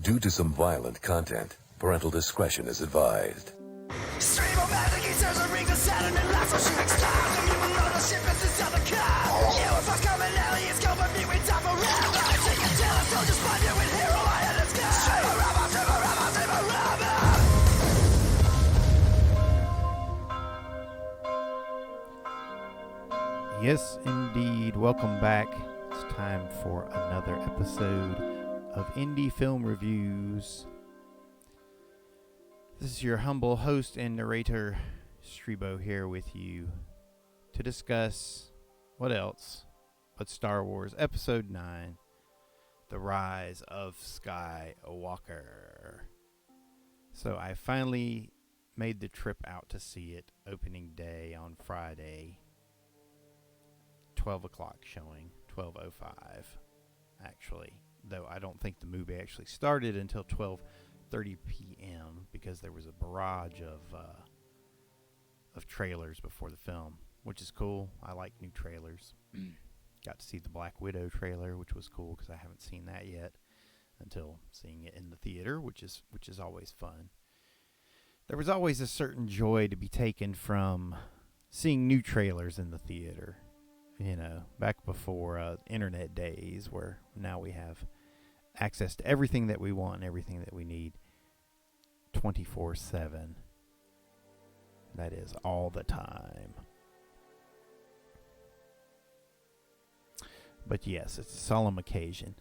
Due to some violent content, parental discretion is advised. Streebo magic, he turns a ring to Saturn and lots of shit explodes. And even though the ship is inside the car, you and fuck's coming out, it's going to be with time forever. Take a tell us, don't just find you with hero, I had this guy. Streebo rubber, Streebo rubber, Streebo rubber. Yes, indeed. Welcome back. It's time for another episode of Indie Film Reviews. This is your humble host and narrator, Streebo, here with you to discuss what else but Star Wars Episode 9, The Rise of Skywalker. So I finally made the trip out to see it opening day on Friday. 12 o'clock showing, 12:05 actually, though I don't think the movie actually started until 12:30 p.m. because there was a barrage of trailers before the film, which is cool. I like new trailers. Got to see the Black Widow trailer, which was cool because I haven't seen that yet until seeing it in the theater, which is always fun. There was always a certain joy to be taken from seeing new trailers in the theater. You know, back before internet days, where now we have access to everything that we want and everything that we need 24/7. That is all the time. But yes, it's a solemn occasion.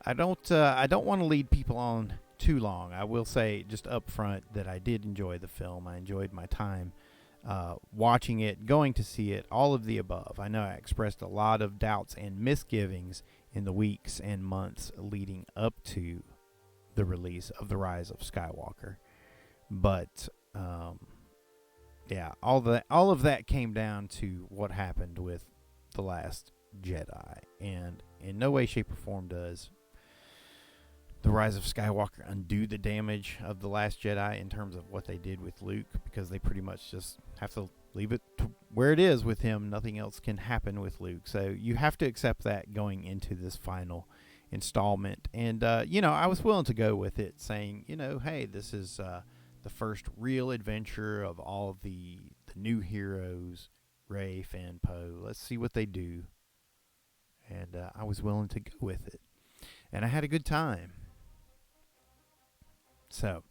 I don't want to lead people on too long. I will say just up front that I did enjoy the film. I enjoyed my time watching it, going to see it, all of the above. I know I expressed a lot of doubts and misgivings in the weeks and months leading up to the release of The Rise of Skywalker. But yeah, all of that came down to what happened with The Last Jedi, and in no way, shape, or form does The Rise of Skywalker undo the damage of The Last Jedi in terms of what they did with Luke, because they pretty much just have to leave it to where it is with him. Nothing else can happen with Luke. So you have to accept that going into this final installment. And, I was willing to go with it, saying, hey, this is the first real adventure of all of the new heroes, Rey, Finn, Poe. Let's see what they do. And I was willing to go with it. And I had a good time. So,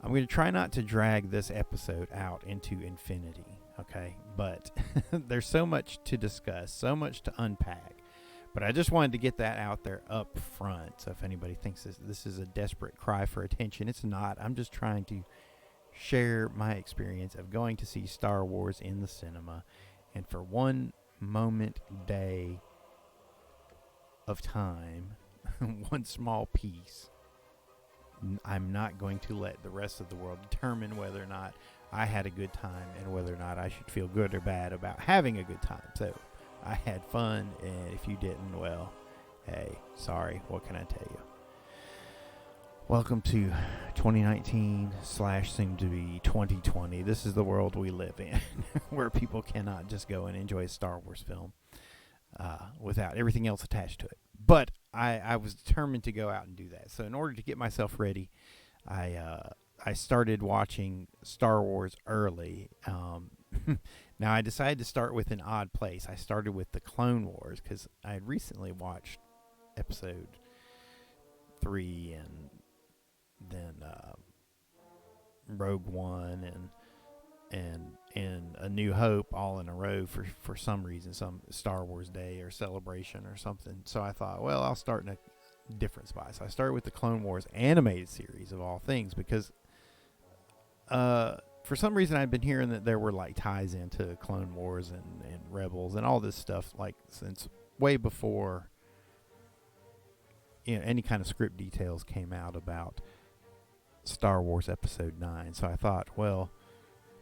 I'm going to try not to drag this episode out into infinity, okay? But there's so much to discuss, so much to unpack. But I just wanted to get that out there up front. So if anybody thinks this is a desperate cry for attention, it's not. I'm just trying to share my experience of going to see Star Wars in the cinema. And for one moment, day of time, one small piece, I'm not going to let the rest of the world determine whether or not I had a good time and whether or not I should feel good or bad about having a good time. So I had fun, and if you didn't, well, hey, sorry, what can I tell you? Welcome to 2019 / soon to be 2020. This is the world we live in, where people cannot just go and enjoy a Star Wars film without everything else attached to it. But I was determined to go out and do that. So in order to get myself ready, I started watching Star Wars early. Now I decided to start with an odd place. I started with the Clone Wars because I had recently watched Episode 3 and then Rogue One and A New Hope all in a row for some reason, some Star Wars Day or celebration or something. So I thought, well, I'll start in a different spot. So I started with the Clone Wars animated series of all things because for some reason I'd been hearing that there were like ties into Clone Wars and Rebels and all this stuff like since way before any kind of script details came out about Star Wars Episode 9. So I thought, well,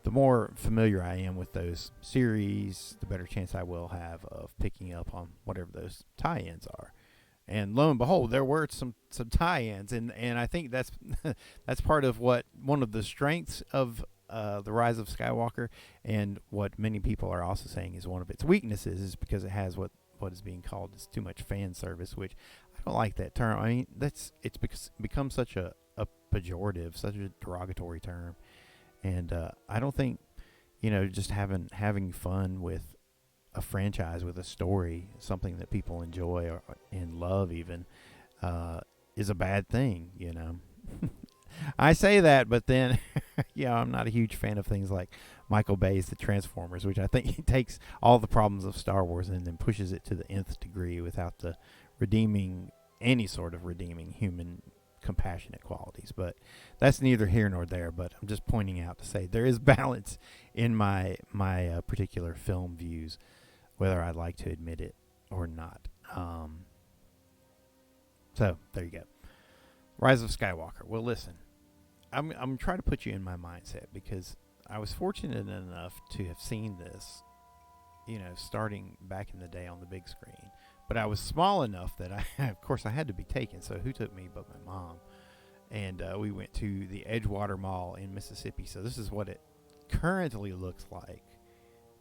the more familiar I am with those series, the better chance I will have of picking up on whatever those tie-ins are. And lo and behold, there were some tie-ins, and I think that's that's part of one of the strengths of The Rise of Skywalker, and what many people are also saying is one of its weaknesses, is because it has what is being called is too much fan service, which I don't like that term. I mean, it's become such a a pejorative, such a derogatory term. And I don't think, just having fun with a franchise, with a story, something that people enjoy and love even, is a bad thing, I say that, but then, I'm not a huge fan of things like Michael Bay's The Transformers, which I think he takes all the problems of Star Wars and then pushes it to the nth degree without any sort of redeeming human compassionate qualities. But that's neither here nor there. But I'm just pointing out to say there is balance in my particular film views, whether I'd like to admit it or not. So there you go. Rise of Skywalker. Well, listen, I'm trying to put you in my mindset because I was fortunate enough to have seen this, starting back in the day on the big screen. But I was small enough that of course, I had to be taken. So who took me but my mom? And we went to the Edgewater Mall in Mississippi. So this is what it currently looks like.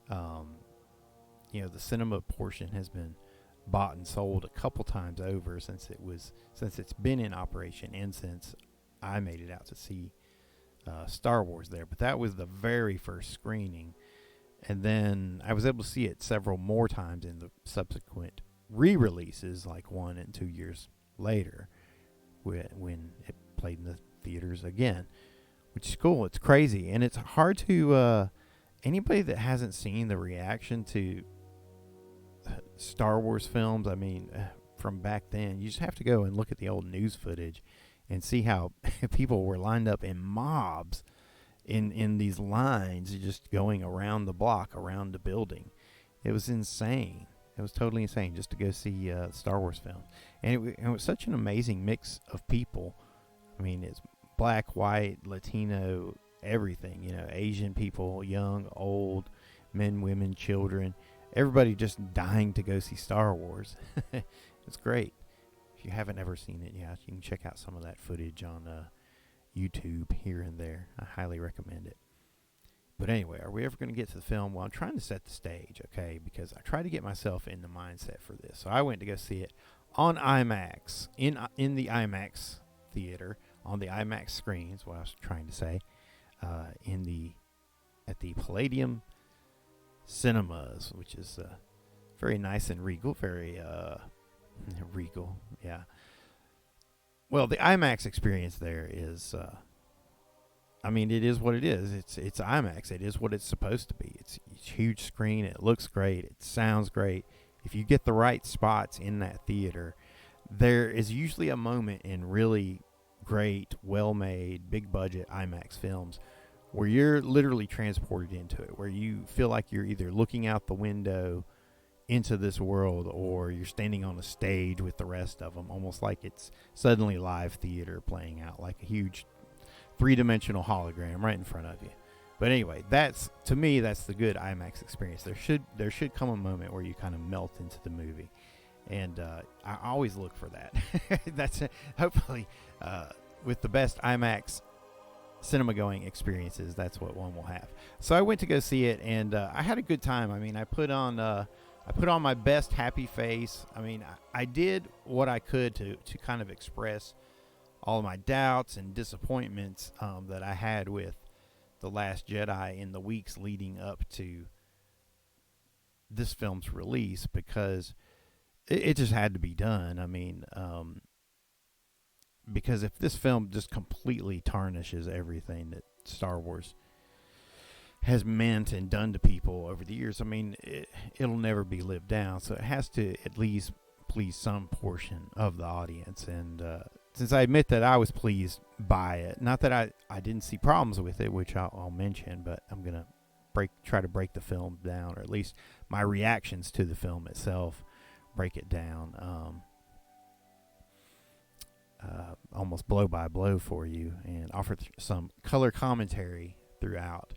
The cinema portion has been bought and sold a couple times over since it's been in operation and since I made it out to see Star Wars there. But that was the very first screening, and then I was able to see it several more times in the subsequent re-releases, like 1 and 2 years later, when it played in the theaters again, which is cool. It's crazy, and it's hard to anybody that hasn't seen the reaction to Star Wars films, from back then, you just have to go and look at the old news footage and see how people were lined up in mobs in these lines, just going around the block, around the building. It was insane. It was totally insane just to go see Star Wars films. And it was such an amazing mix of people. It's black, white, Latino, everything. Asian people, young, old, men, women, children. Everybody just dying to go see Star Wars. It's great. If you haven't ever seen it, you can check out some of that footage on YouTube here and there. I highly recommend it. But anyway, are we ever going to get to the film? Well, I'm trying to set the stage, okay, because I try to get myself in the mindset for this. So I went to go see it on IMAX, in the IMAX theater, on the IMAX screens, what I was trying to say, at the Palladium Cinemas, which is very nice and regal, very regal, yeah. Well, the IMAX experience there is, it is what it is. It's IMAX. It is what it's supposed to be. It's a huge screen. It looks great. It sounds great. If you get the right spots in that theater, there is usually a moment in really great, well-made, big-budget IMAX films where you're literally transported into it, where you feel like you're either looking out the window into this world or you're standing on a stage with the rest of them, almost like it's suddenly live theater playing out, like a huge three-dimensional hologram right in front of you. But anyway, to me that's the good IMAX experience. There should come a moment where you kind of melt into the movie, and I always look for that. That's hopefully with the best IMAX cinema going experiences, that's what one will have. So I went to go see it, and I had a good time. I put on my best happy face. I did what I could to kind of express all of my doubts and disappointments that I had with The Last Jedi in the weeks leading up to this film's release, because it just had to be done. Because if this film just completely tarnishes everything that Star Wars has meant and done to people over the years, it'll never be lived down. So it has to at least please some portion of the audience. And since I admit that I was pleased by it, not that I didn't see problems with it, which I'll mention, but I'm going to try to break the film down, or at least my reactions to the film itself, break it down almost blow by blow for you, and offer some color commentary throughout.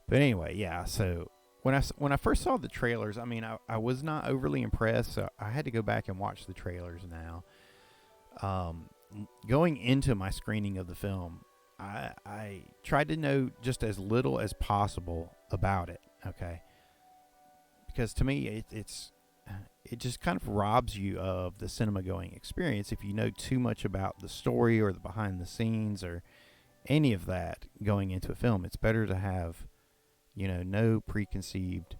But anyway, yeah, so when I first saw the trailers, I was not overly impressed, so I had to go back and watch the trailers now. Going into my screening of the film, I tried to know just as little as possible about it, okay? Because to me, it just kind of robs you of the cinema going experience if you know too much about the story or the behind the scenes or any of that going into a film. It's better to have, no preconceived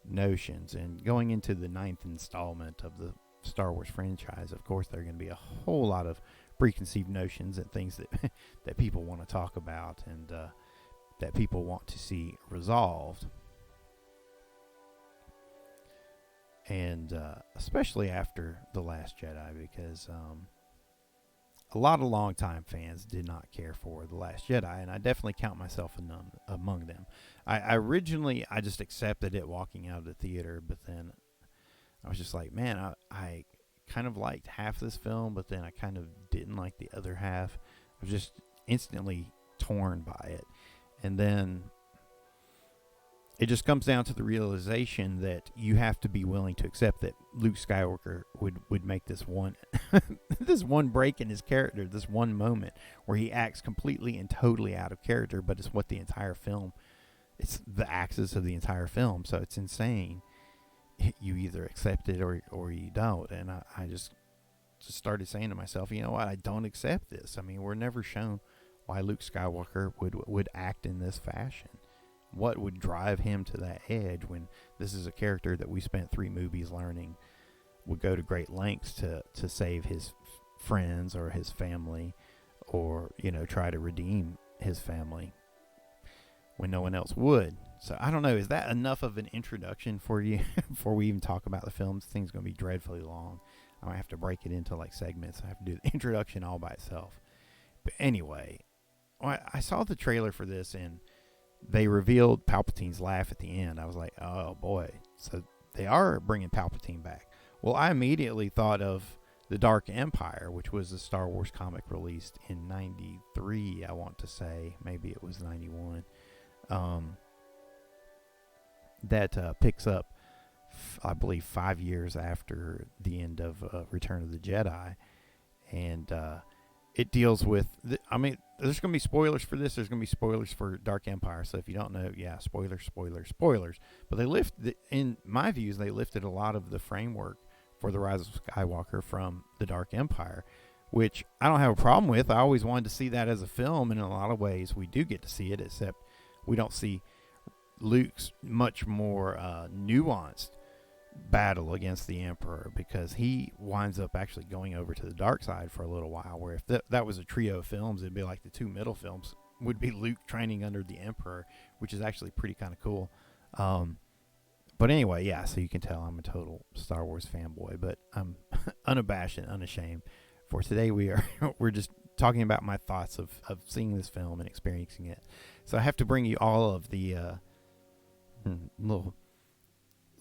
notions. And going into the 9th installment of the Star Wars franchise, of course, there are going to be a whole lot of preconceived notions and things that that people want to talk about and that people want to see resolved. And especially after The Last Jedi, because a lot of longtime fans did not care for The Last Jedi, and I definitely count myself among them. I originally, I just accepted it walking out of the theater, but then I was just like, man, I kind of liked half this film, but then I kind of didn't like the other half. I was just instantly torn by it. And then it just comes down to the realization that you have to be willing to accept that Luke Skywalker would make this one this one break in his character, this one moment where he acts completely and totally out of character, but it's what the entire film, it's the axis of the entire film. So it's insane. You either accept it or you don't. And I just started saying to myself, you know what, I don't accept this. I mean, we're never shown why Luke Skywalker would act in this fashion. What would drive him to that edge when this is a character that we spent 3 movies learning would go to great lengths to save his friends or his family, or try to redeem his family when no one else would. So I don't know, is that enough of an introduction for you before we even talk about the film? This thing's going to be dreadfully long. I might have to break it into like segments. I have to do the introduction all by itself. But anyway, I saw the trailer for this and they revealed Palpatine's laugh at the end. I was like, oh boy. So they are bringing Palpatine back. Well, I immediately thought of The Dark Empire, which was a Star Wars comic released in 93, I want to say. Maybe it was 91. That picks up, I believe, 5 years after the end of Return of the Jedi. And it deals with, there's going to be spoilers for this. There's going to be spoilers for Dark Empire. So if you don't know, yeah, spoilers. But in my views, they lifted a lot of the framework for the Rise of Skywalker from the Dark Empire, which I don't have a problem with. I always wanted to see that as a film, and in a lot of ways we do get to see it, except we don't see Luke's much more nuanced battle against the Emperor, because he winds up actually going over to the dark side for a little while, where if that was a trio of films, it'd be like the 2 middle films would be Luke training under the Emperor, which is actually pretty kind of cool. But anyway, yeah, so you can tell I'm a total Star Wars fanboy, but I'm unabashed and unashamed. For today, we're just talking about my thoughts of seeing this film and experiencing it. So I have to bring you all of the little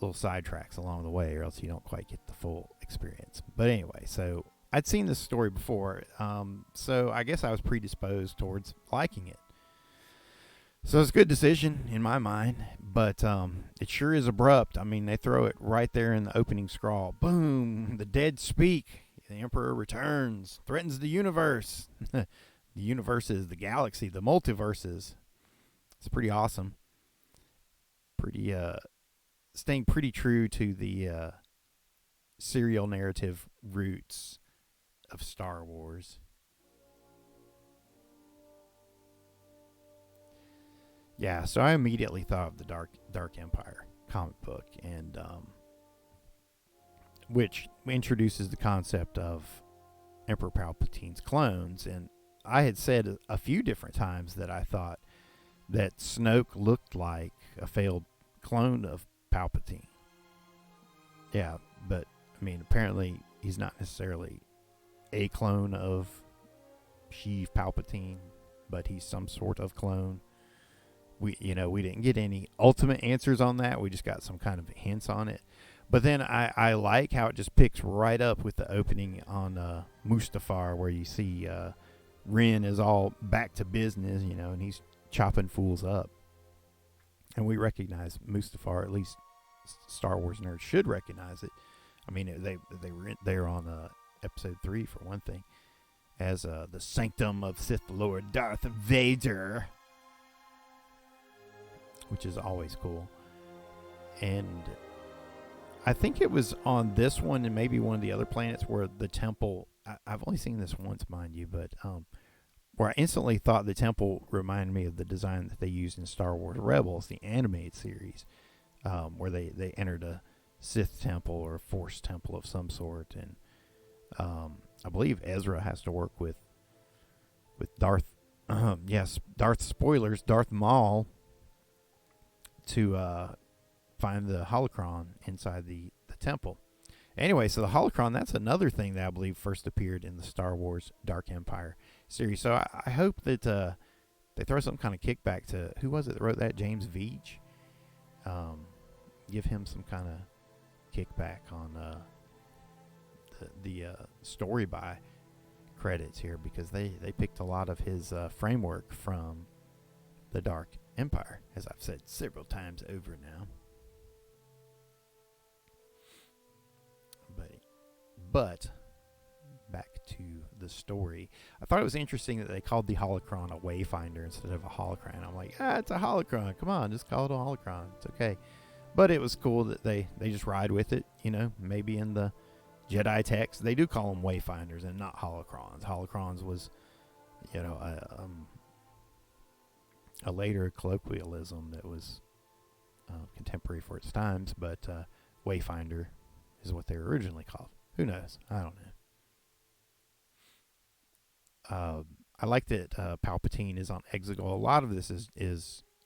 sidetracks along the way, or else you don't quite get the full experience. But anyway, so I'd seen this story before, so I guess I was predisposed towards liking it. So it's a good decision in my mind, but it sure is abrupt. I mean, they throw it right there in the opening scrawl. Boom! The dead speak. The Emperor returns, threatens the universe. The universe is the galaxy, the multiverses. It's pretty awesome. Pretty staying pretty true to the serial narrative roots of Star Wars. Yeah, so I immediately thought of the Dark Empire comic book, and which introduces the concept of Emperor Palpatine's clones. And I had said a few different times that I thought that Snoke looked like a failed clone of Palpatine. Yeah, but I mean, apparently he's not necessarily a clone of Sheev Palpatine, but he's some sort of clone. We didn't get any ultimate answers on that. We just got some kind of hints on it. But then I like how it just picks right up with the opening on Mustafar, where you see Ren is all back to business, and he's chopping fools up. And we recognize Mustafar, at least Star Wars nerds should recognize it. I mean, they were there on episode 3 for one thing, as the Sanctum of Sith Lord Darth Vader, which is always cool. And I think it was on this one and maybe one of the other planets where the temple. I've only seen this once, mind you, but where I instantly thought the temple reminded me of the design that they used in Star Wars Rebels, the animated series, where they entered a Sith temple or a Force temple of some sort, and I believe Ezra has to work with Darth. Darth Maul, to find the holocron inside the temple. Anyway, so the holocron, that's another thing that I believe first appeared in the Star Wars Dark Empire series. So I hope that they throw some kind of kickback to, who was it that wrote that? James Veitch. Give him some kind of kickback on the story by credits here, because they picked a lot of his framework from the Dark Empire, as I've said several times over now. But back to the story. I thought it was interesting that they called the holocron a wayfinder instead of a holocron. I'm like, it's a holocron. Come on, just call it a holocron. It's okay. But it was cool that they just ride with it. You know, maybe in the Jedi text they do call them wayfinders and not holocrons. Holocrons was, you know, a later colloquialism that was contemporary for its times. But wayfinder is what they were originally called. Who knows? I don't know. I like that Palpatine is on Exegol. A lot of this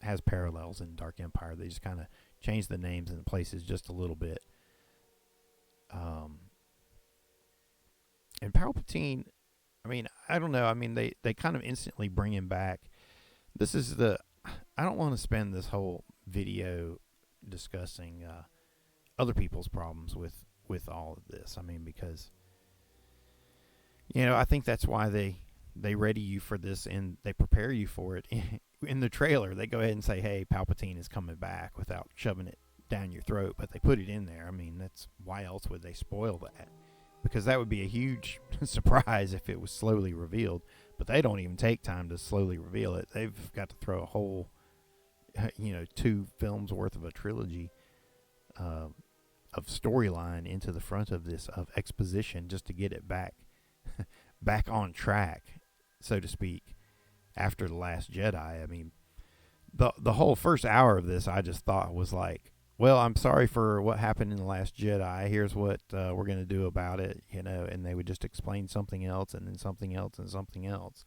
has parallels in Dark Empire. They just kind of change the names and the places just a little bit. And Palpatine, I mean, I don't know. I mean, they kind of instantly bring him back. This is I don't want to spend this whole video discussing other people's problems with all of this. I mean, because, you know, I think that's why they ready you for this and they prepare you for it in the trailer. They go ahead and say, hey, Palpatine is coming back, without shoving it down your throat, but they put it in there. I mean, that's why else would they spoil that? Because that would be a huge surprise if it was slowly revealed. But they don't even take time to slowly reveal it. They've got to throw a whole, 2 films worth of a trilogy of storyline into the front of this, of exposition, just to get it back on track, so to speak, after The Last Jedi. I mean, the whole first hour of this I just thought was like, well, I'm sorry for what happened in The Last Jedi. Here's what we're going to do about it, and they would just explain something else and then something else and something else.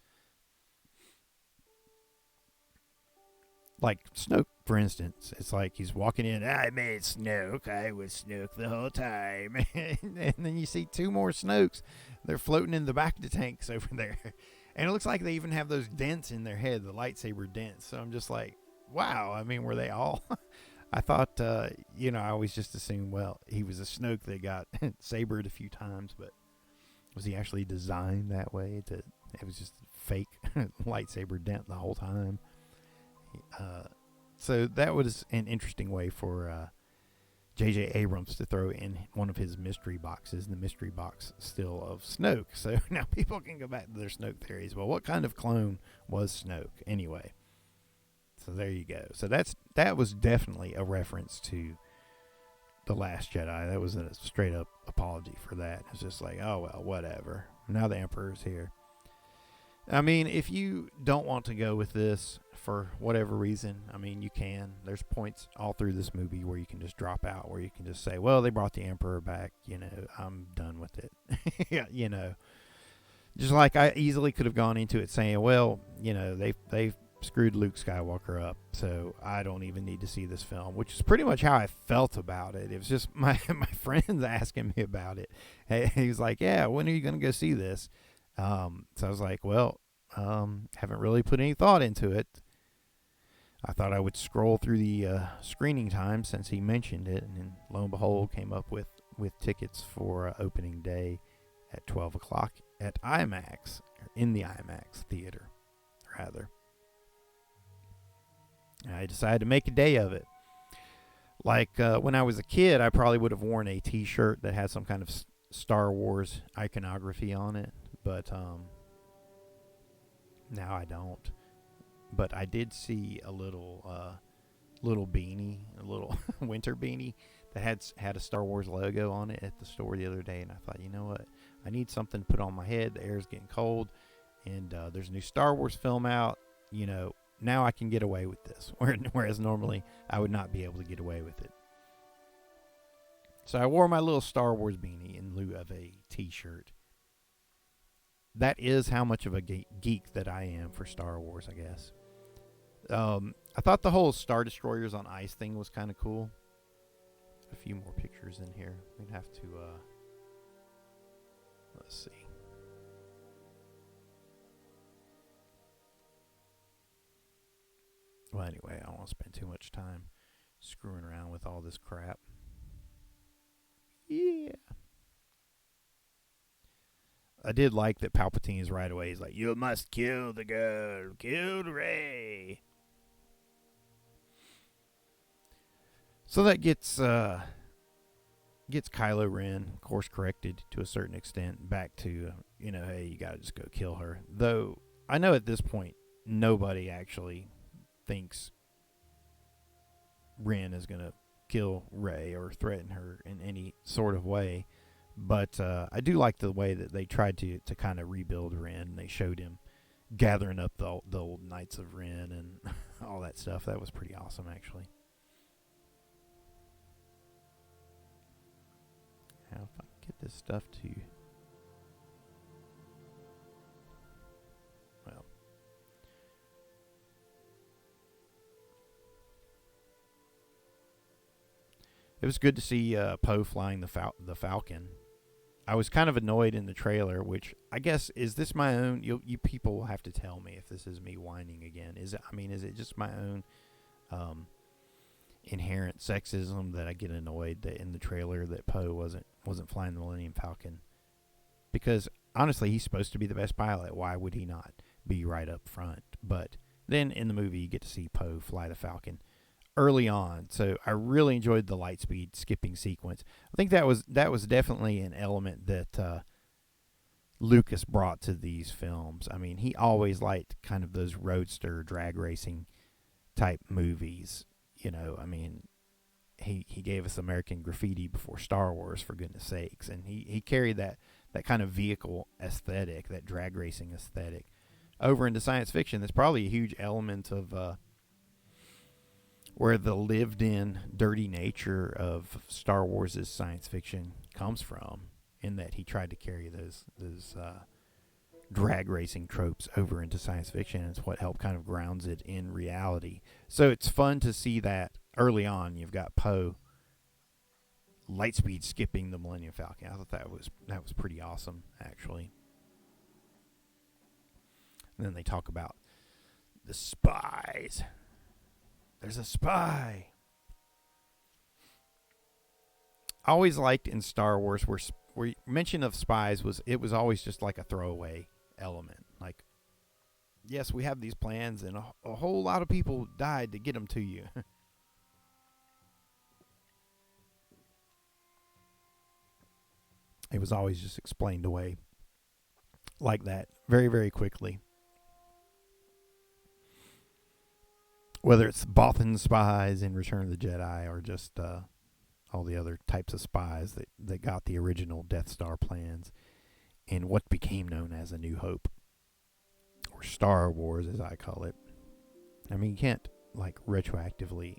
Like Snoke, for instance. It's like he's walking in, I made Snoke. I was Snoke the whole time. And then you see 2 more Snokes. They're floating in the back of the tanks over there. And it looks like they even have those dents in their head, the lightsaber dents. So I'm just like, wow. I mean, were they all? I thought, I always just assumed, well, he was a Snoke that got sabered a few times. But was he actually designed that way? It was just fake lightsaber dent the whole time. So that was an interesting way for J.J. Abrams to throw in one of his mystery boxes, the mystery box still of Snoke. So now people can go back to their Snoke theories. Well, what kind of clone was Snoke anyway? So there you go. So that was definitely a reference to The Last Jedi. That was a straight up apology for that. It's just like, oh well, whatever. Now the Emperor's here. I mean, if you don't want to go with this for whatever reason, I mean, you can. There's points all through this movie where you can just drop out, where you can just say, well, they brought the Emperor back, I'm done with it. Just like I easily could have gone into it saying, well, they've screwed Luke Skywalker up, so I don't even need to see this film, which is pretty much how I felt about it. It was just my friends asking me about it. He was like, yeah, when are you going to go see this? So I was like, well, haven't really put any thought into it. I thought I would scroll through the screening time since he mentioned it, and then lo and behold, came up with tickets for opening day at 12 o'clock at IMAX, or in the IMAX theater, rather. And I decided to make a day of it. Like when I was a kid, I probably would have worn a T-shirt that had some kind of Star Wars iconography on it. But now I don't. But I did see a little beanie, a little winter beanie that had a Star Wars logo on it at the store the other day, and I thought, you know what? I need something to put on my head. The air's getting cold, and there's a new Star Wars film out. You know, now I can get away with this, whereas normally I would not be able to get away with it. So I wore my little Star Wars beanie in lieu of a t-shirt. That is how much of a geek that I am for Star Wars, I guess. I thought the whole Star Destroyers on ice thing was kind of cool. A few more pictures in here. We'd have to, let's see. Well, anyway, I don't want to spend too much time screwing around with all this crap. Yeah. I did like that Palpatine's right away. He's like, you must kill the girl. Kill Rey. So that gets Kylo Ren course corrected to a certain extent back to, hey, you got to just go kill her. Though I know at this point nobody actually thinks Ren is going to kill Rey or threaten her in any sort of way. But I do like the way that they tried to kind of rebuild Ren. They showed him gathering up the old Knights of Ren and all that stuff. That was pretty awesome, actually. How if I get this stuff to... Well. It was good to see Poe flying the Falcon. I was kind of annoyed in the trailer, which I guess, is this my own... You people will have to tell me if this is me whining again. Is it just my own inherent sexism that I get annoyed that in the trailer that Poe wasn't flying the Millennium Falcon? Because honestly, he's supposed to be the best pilot. Why would he not be right up front? But then in the movie, you get to see Poe fly the Falcon early on. So I really enjoyed the light speed skipping sequence. I think that was definitely an element that Lucas brought to these films. I mean, he always liked kind of those roadster drag racing type movies. I mean, he gave us American Graffiti before Star Wars, for goodness sakes. And he carried that kind of vehicle aesthetic, that drag racing aesthetic, over into science fiction. That's probably a huge element of where the lived-in dirty nature of Star Wars' science fiction comes from, in that he tried to carry those drag racing tropes over into science fiction. It's what helped kind of grounds it in reality. So it's fun to see that early on. You've got Poe lightspeed skipping the Millennium Falcon. I thought that was pretty awesome, actually. And then they talk about the spies. There's a spy. I always liked in Star Wars where mention of spies was always just like a throwaway element. Like, yes, we have these plans, and a whole lot of people died to get them to you. It was always just explained away like that very, very quickly. Whether it's Bothan spies in Return of the Jedi or just all the other types of spies that got the original Death Star plans in what became known as A New Hope, or Star Wars as I call it. I mean, you can't like retroactively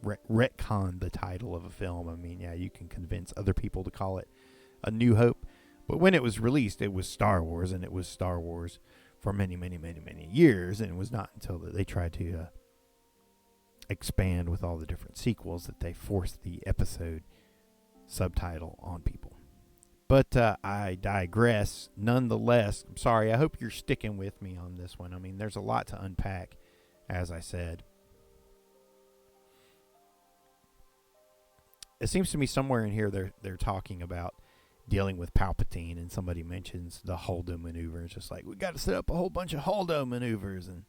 retcon the title of a film. I mean, yeah, you can convince other people to call it A New Hope, but when it was released, it was Star Wars, and it was Star Wars for many, many, many, many years, and it was not until that they tried to expand with all the different sequels that they forced the episode subtitle on people. But I digress nonetheless. I'm sorry. I hope you're sticking with me on this one. I mean, there's a lot to unpack, as I said. It seems to me somewhere in here they're talking about dealing with Palpatine, and somebody mentions the Holdo maneuver. It's just like, we got to set up a whole bunch of Holdo maneuvers, and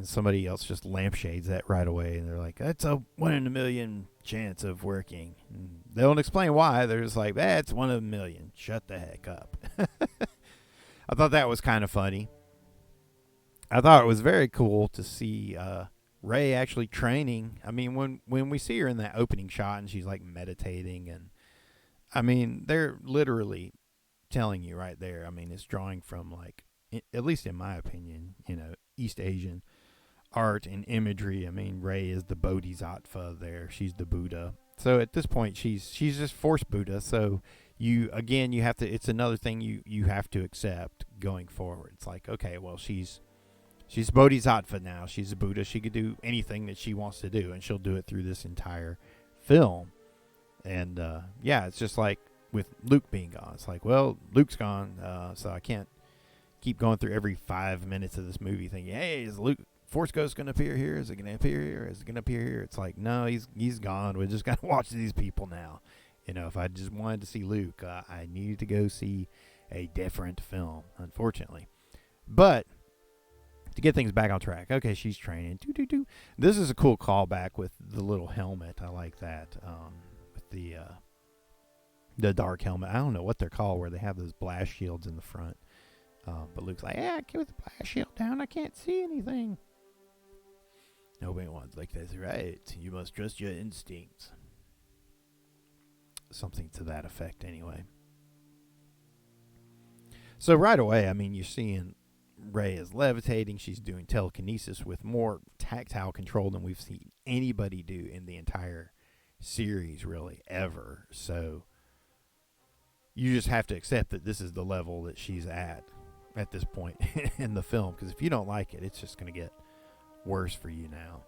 somebody else just lampshades that right away, and they're like, that's a 1 in a million chance of working. And they don't explain why. They're just like, it's 1 in a million. Shut the heck up. I thought that was kind of funny. I thought it was very cool to see Rey actually training. I mean, when we see her in that opening shot and she's like meditating, and I mean, they're literally telling you right there. I mean, it's drawing from like, at least in my opinion, East Asian art and imagery. I mean, Rey is the Bodhisattva there. She's the Buddha. So at this point, she's just Force Buddha. So you have to. It's another thing you have to accept going forward. It's like, okay, well, she's Bodhisattva now. She's a Buddha. She could do anything that she wants to do, and she'll do it through this entire film. And it's just like with Luke being gone. It's like, well, Luke's gone, so I can't keep going through every 5 minutes of this movie thinking, hey, is Luke Force Ghost going to appear here? Is it going to appear here? Is it going to appear here? It's like, no, he's gone. We just got to watch these people now. If I just wanted to see Luke, I needed to go see a different film, unfortunately. But to get things back on track, okay, she's training. This is a cool callback with the little helmet. I like that. With the dark helmet. I don't know what they're called, where they have those blast shields in the front. But Luke's like, I can't with the blast shield down. I can't see anything. Obi-Wan's like, that's right. You must trust your instincts. Something to that effect, anyway. So right away, I mean, you're seeing Rey is levitating. She's doing telekinesis with more tactile control than we've seen anybody do in the entire series, really, ever. So you just have to accept that this is the level that she's at this point in the film. Because if you don't like it, it's just going to get worse for you now.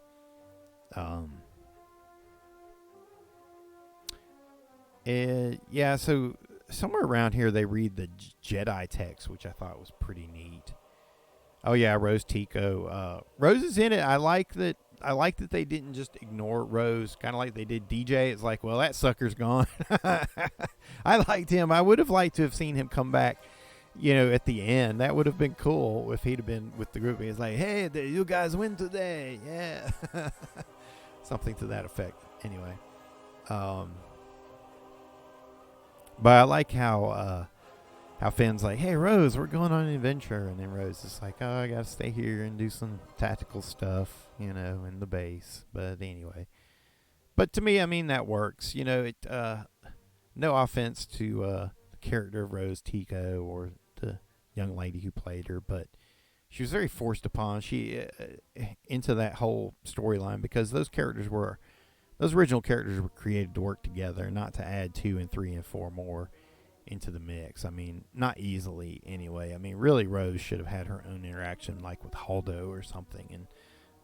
So somewhere around here they read the Jedi text, which I thought was pretty neat. Oh yeah, Rose Tico. Rose is in it. I like that they didn't just ignore Rose, kind of like they did DJ. It's like, well, that sucker's gone. I liked him. I would have liked to have seen him come back, at the end. That would have been cool if he'd have been with the group. He's like, hey, you guys win today. Yeah. Something to that effect. Anyway. But I like how Finn's like, hey, Rose, we're going on an adventure. And then Rose is like, oh, I got to stay here and do some tactical stuff, in the base. But anyway. But to me, I mean, that works. No offense to the character of Rose Tico or the young lady who played her, but she was very forced upon into that whole storyline, because those original characters were created to work together, not to add 2 and 3 and 4 more into the mix. I mean, not easily anyway. I mean, really, Rose should have had her own interaction, like with Holdo or something, and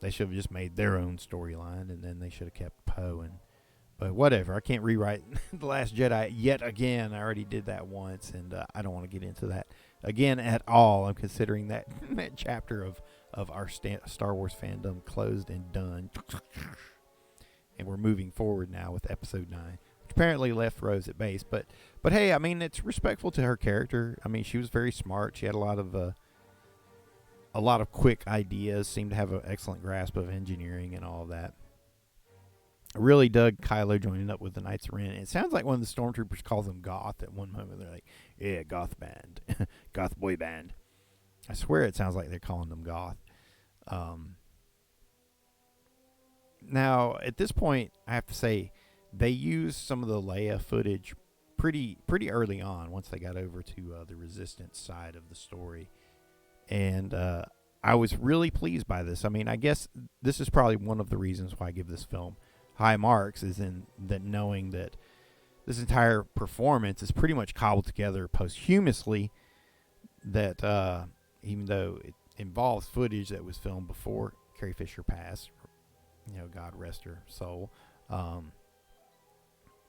they should have just made their own storyline, and then they should have kept Poe. But whatever, I can't rewrite The Last Jedi yet again. I already did that once, and I don't want to get into that again at all. I'm considering that chapter of our Star Wars fandom closed and done. And we're moving forward now with Episode 9, which apparently left Rose at base. But hey, I mean, it's respectful to her character. I mean, she was very smart. She had a lot of quick ideas, seemed to have an excellent grasp of engineering and all of that. I really dug Kylo joining up with the Knights of Ren. It sounds like one of the Stormtroopers calls them Goth at one moment. They're like, yeah, Goth band. Goth boy band. I swear it sounds like they're calling them Goth. Now, at this point, I have to say, they used some of the Leia footage pretty early on, once they got over to the Resistance side of the story. And I was really pleased by this. I mean, I guess this is probably one of the reasons why I give this film high marks, is in that knowing that this entire performance is pretty much cobbled together posthumously, that even though it involves footage that was filmed before Carrie Fisher passed, God rest her soul,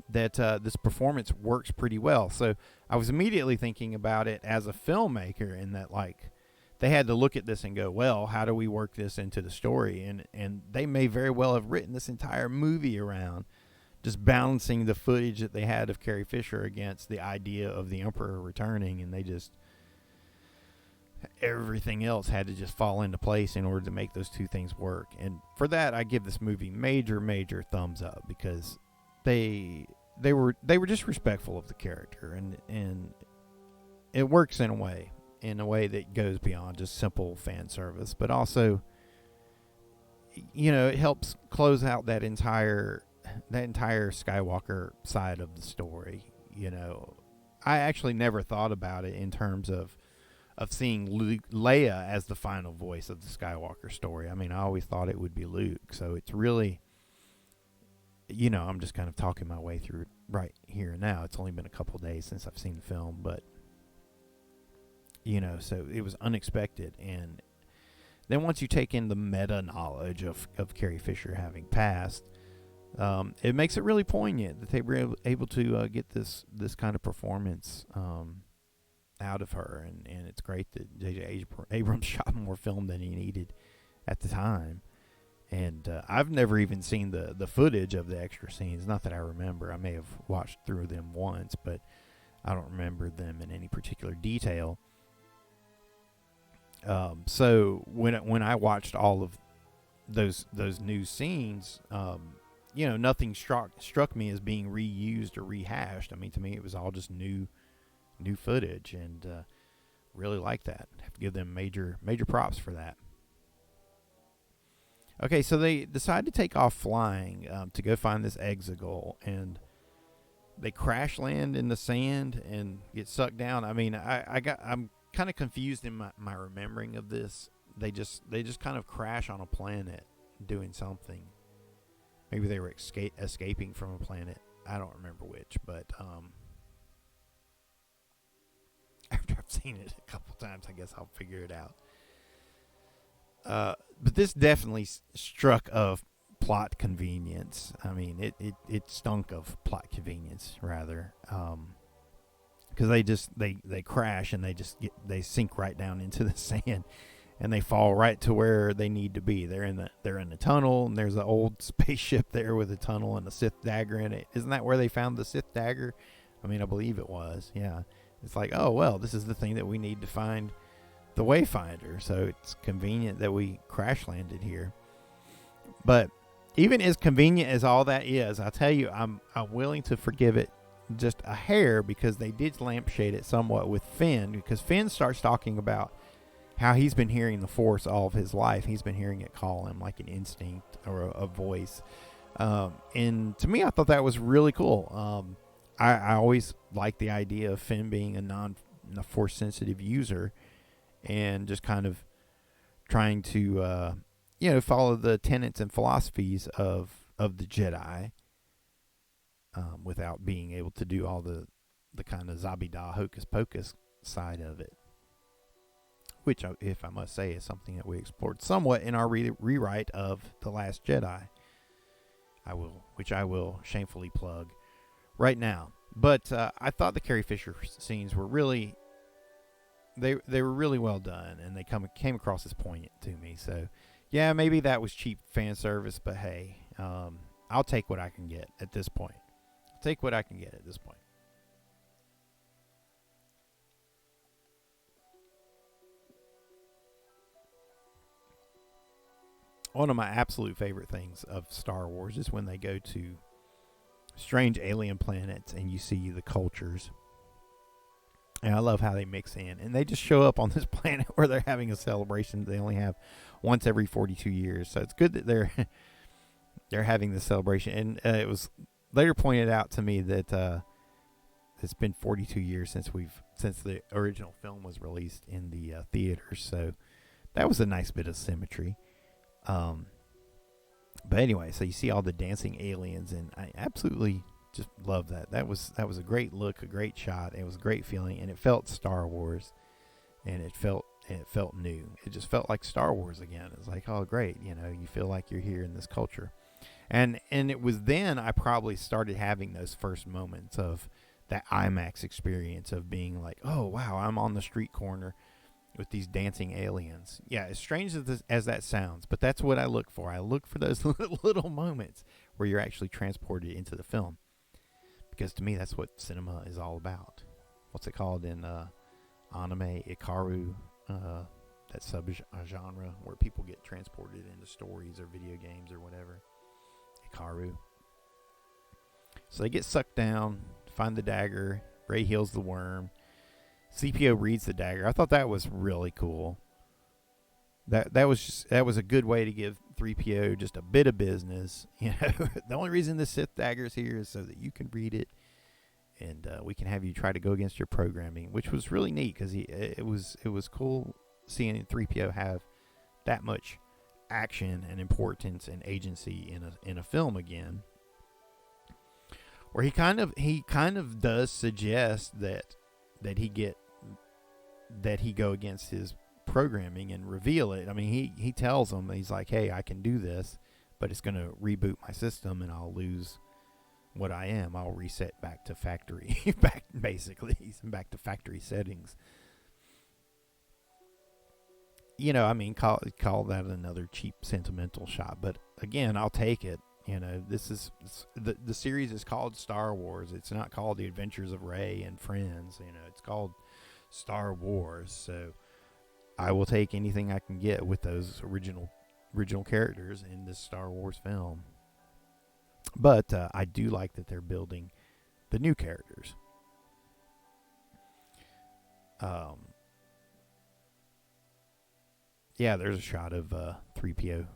that this performance works pretty well. So I was immediately thinking about it as a filmmaker, in that, like, they had to look at this and go, well, how do we work this into the story? And they may very well have written this entire movie around just balancing the footage that they had of Carrie Fisher against the idea of the Emperor returning, and they just, everything else had to just fall into place in order to make those two things work. And for that, I give this movie major thumbs up, because they were just respectful of the character, and it works in a way that goes beyond just simple fan service. But also, it helps close out that entire Skywalker side of the story. I actually never thought about it in terms of seeing Leia as the final voice of the Skywalker story. I mean, I always thought it would be Luke. So it's really, I'm just kind of talking my way through it right here and now. It's only been a couple days since I've seen the film, but so it was unexpected. And then once you take in the meta knowledge of Carrie Fisher having passed, it makes it really poignant that they were able to get this kind of performance out of her, and it's great that J.J. Abrams shot more film than he needed at the time. And I've never even seen the footage of the extra scenes. Not that I remember. I may have watched through them once, but I don't remember them in any particular detail. So when I watched all of those new scenes, nothing struck me as being reused or rehashed. I mean, to me, it was all just new footage, and really like that. I have to give them major props for that. Okay, so they decide to take off flying to go find this exegol, and they crash land in the sand and get sucked down. I mean, I'm kind of confused in my remembering of this. They just kind of crash on a planet doing something. Maybe they were escaping from a planet. I don't remember which, but after I've seen it a couple times, I guess I'll figure it out. But this definitely struck of plot convenience. I mean, it stunk of plot convenience, rather. Because they crash and they sink right down into the sand, and they fall right to where they need to be. They're in the tunnel, and there's an old spaceship there with a tunnel and a Sith dagger in it. Isn't that where they found the Sith dagger? I mean, I believe it was. Yeah, it's like, oh well, this is the thing that we need to find the Wayfinder. So it's convenient that we crash landed here. But even as convenient as all that is, I tell you, I'm willing to forgive it just a hair, because they did lampshade it somewhat with Finn, because Finn starts talking about how he's been hearing the Force all of his life. He's been hearing it call him like an instinct or a voice. And to me, I thought that was really cool. I always liked the idea of Finn being a Force-sensitive user, and just kind of trying to, follow the tenets and philosophies of the Jedi, without being able to do all the kind of Zabida hocus pocus side of it. Which, if I must say, is something that we explored somewhat in our rewrite of The Last Jedi. Which I will shamefully plug right now. But I thought the Carrie Fisher scenes were really, they were really well done, and they came across as poignant to me. So, yeah, maybe that was cheap fan service, but hey, I'll take what I can get at this point. One of my absolute favorite things of Star Wars is when they go to strange alien planets and you see the cultures. And I love how they mix in. And they just show up on this planet where they're having a celebration they only have once every 42 years. So it's good that they're having this celebration. And it was later pointed out to me that it's been 42 years since the original film was released in the theaters. So that was a nice bit of symmetry. But anyway, so you see all the dancing aliens, and I absolutely just love that. That was a great look, a great shot. It was a great feeling, and it felt Star Wars, and it felt new. It just felt like Star Wars again. It was like, oh great, you feel like you're here in this culture. And it was then I probably started having those first moments of that IMAX experience of being like, oh wow, I'm on the street corner with these dancing aliens. Yeah, as strange as that sounds, but that's what I look for. I look for those little moments where you're actually transported into the film. Because to me, that's what cinema is all about. What's it called in anime? Ikaru, that sub-genre where people get transported into stories or video games or whatever. Ikaru. So they get sucked down, find the dagger. Rey heals the worm. Threepio reads the dagger. I thought that was really cool. That was a good way to give 3PO just a bit of business. You know, the only reason the Sith dagger is here is so that you can read it, and we can have you try to go against your programming, which was really neat because it was cool seeing 3PO have that much action and importance and agency in a film again, where he kind of does suggest that he go against his programming and reveal it. I mean, he tells them, he's like, hey, I can do this, but it's going to reboot my system and I'll lose what I am. I'll reset back to factory, back to factory settings. You know, I mean, call that another cheap sentimental shot, but again, I'll take it. You know, this is the series is called Star Wars. It's not called The Adventures of Rey and Friends. You know, it's called Star Wars. So I will take anything I can get with those original characters in this Star Wars film. But I do like that they're building the new characters. Yeah, there's a shot of 3PO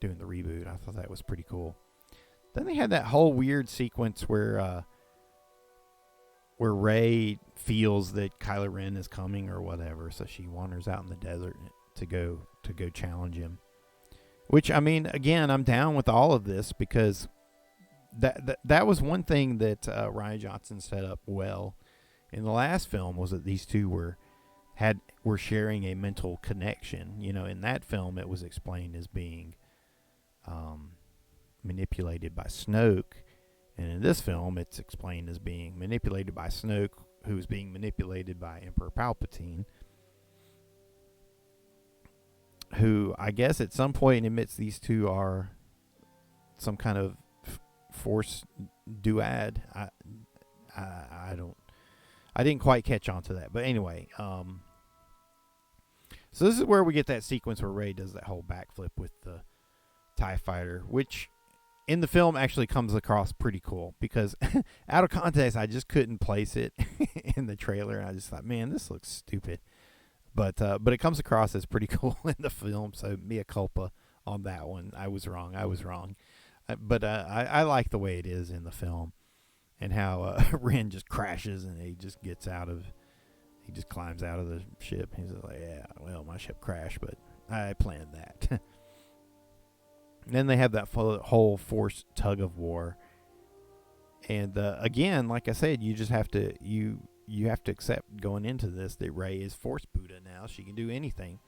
doing the reboot. I thought that was pretty cool. Then they had that whole weird sequence where Rey feels that Kylo Ren is coming or whatever, so she wanders out in the desert to go challenge him. Which, I mean, again, I'm down with all of this because that was one thing that Rian Johnson set up well in the last film, was that these two were sharing a mental connection. You know, in that film it was explained as being manipulated by Snoke, and in this film it's explained as being manipulated by Snoke, who's being manipulated by Emperor Palpatine, who I guess at some point admits these two are some kind of force duad. I didn't quite catch on to that, but anyway, so this is where we get that sequence where Rey does that whole backflip with the TIE fighter, which in the film actually comes across pretty cool because out of context I just couldn't place it in the trailer, and I just thought, man, this looks stupid, but it comes across as pretty cool in the film, so mea culpa on that one. I was wrong, but I like the way it is in the film, and how Ren just crashes and he just climbs out of the ship. He's like, yeah, well, my ship crashed, but I planned that. Then they have that whole force tug of war, and again, like I said, you just have to you have to accept going into this that Rey is Force Buddha now. She can do anything.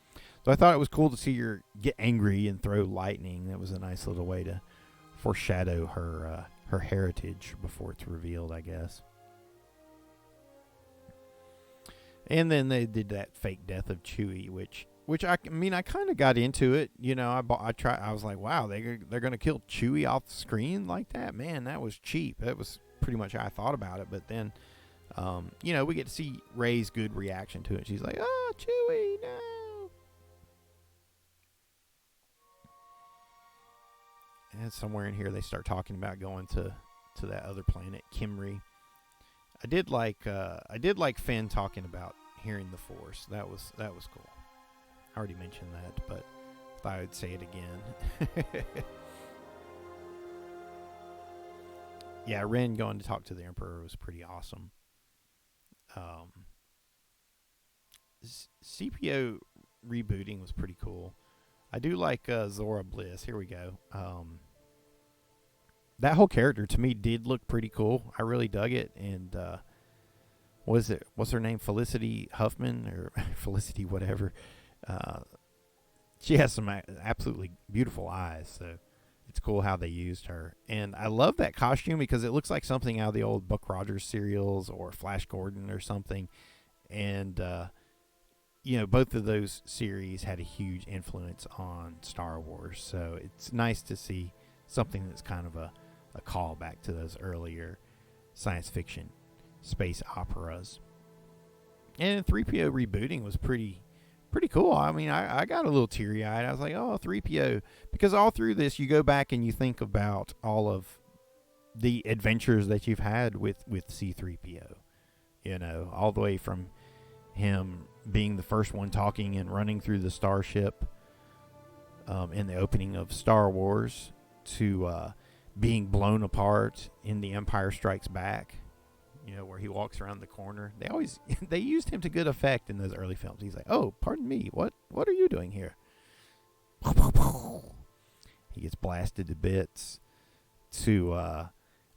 So I thought it was cool to see her get angry and throw lightning. That was a nice little way to foreshadow her heritage before it's revealed, I guess. And then they did that fake death of Chewie, which I mean, I kind of got into it. You know, I was like, wow, they're going to kill Chewie off the screen like that? Man, that was cheap. That was pretty much how I thought about it. But then, you know, we get to see Rey's good reaction to it. She's like, oh, Chewie, no. And somewhere in here they start talking about going to that other planet, Kimry. I did like Finn talking about hearing the Force. That was cool. I already mentioned that, but thought I would say it again. Yeah, Ren going to talk to the Emperor was pretty awesome. CPO rebooting was pretty cool. I do like Zora Bliss. Here we go. That whole character to me did look pretty cool. I really dug it. And what's her name? Felicity Huffman or Felicity whatever. She has some absolutely beautiful eyes, so it's cool how they used her. And I love that costume because it looks like something out of the old Buck Rogers serials or Flash Gordon or something. And you know, both of those series had a huge influence on Star Wars, so it's nice to see something that's kind of a callback to those earlier science fiction space operas. And 3PO rebooting was pretty cool. I mean, I got a little teary-eyed. I was like, oh, 3PO. Because all through this, you go back and you think about all of the adventures that you've had with C-3PO. You know, all the way from him being the first one talking and running through the starship, in the opening of Star Wars to being blown apart in The Empire Strikes Back. You know, where he walks around the corner. They used him to good effect in those early films. He's like, "Oh, pardon me, what are you doing here?" He gets blasted to bits. To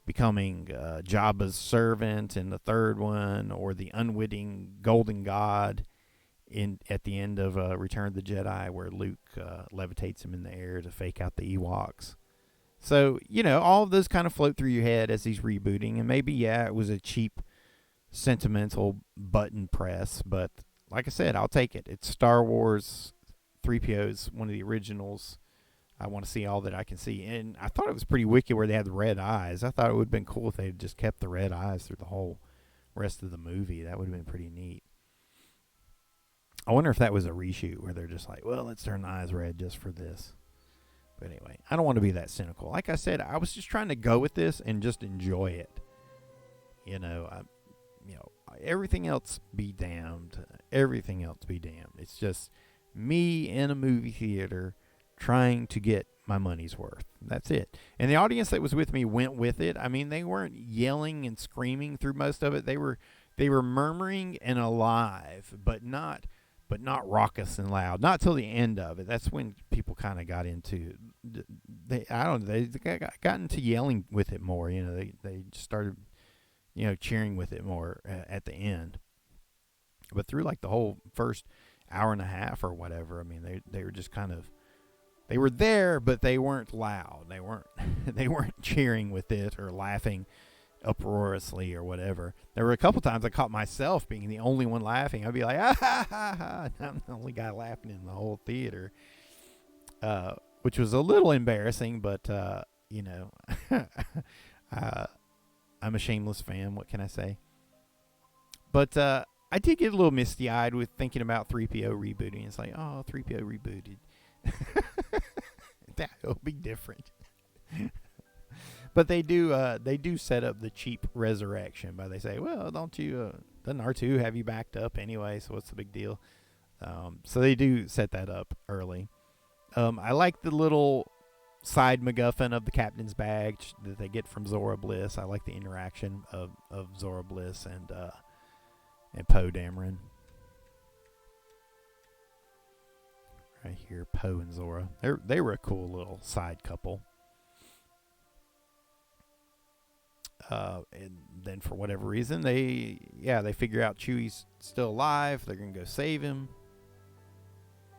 becoming Jabba's servant in the third one, or the unwitting golden god at the end of Return of the Jedi, where Luke levitates him in the air to fake out the Ewoks. So, you know, all of those kind of float through your head as he's rebooting. And maybe, yeah, it was a cheap, sentimental button press. But like I said, I'll take it. It's Star Wars. Threepio's one of the originals. I want to see all that I can see. And I thought it was pretty wicked where they had the red eyes. I thought it would have been cool if they had just kept the red eyes through the whole rest of the movie. That would have been pretty neat. I wonder if that was a reshoot where they're just like, well, let's turn the eyes red just for this. But anyway, I don't want to be that cynical. Like I said, I was just trying to go with this and just enjoy it. You know, everything else be damned. Everything else be damned. It's just me in a movie theater trying to get my money's worth. That's it. And the audience that was with me went with it. I mean, they weren't yelling and screaming through most of it. They were murmuring and alive, but not raucous and loud. Not till the end of it. That's when people kind of got into. They got into yelling with it more. You know, they started, you know, cheering with it more at the end. But through like the whole first hour and a half or whatever, I mean, they were just kind of. They were there, but they weren't loud. They weren't cheering with it or laughing uproariously or whatever. There were a couple times I caught myself being the only one laughing. I'd be like, ah, ha, ha, ha. I'm the only guy laughing in the whole theater, which was a little embarrassing, but, you know, I'm a shameless fan. What can I say? But I did get a little misty-eyed with thinking about Threepio rebooting. It's like, oh, Threepio rebooted. That'll be different. But they do set up the cheap resurrection by they say, well, don't you doesn't R2 have you backed up anyway, so what's the big deal? So they do set that up early. I like the little side MacGuffin of the captain's badge that they get from Zora Bliss. I like the interaction of Zora Bliss and Poe Dameron. Right here, Poe and Zora. They were a cool little side couple. And then for whatever reason, they figure out Chewie's still alive. They're going to go save him.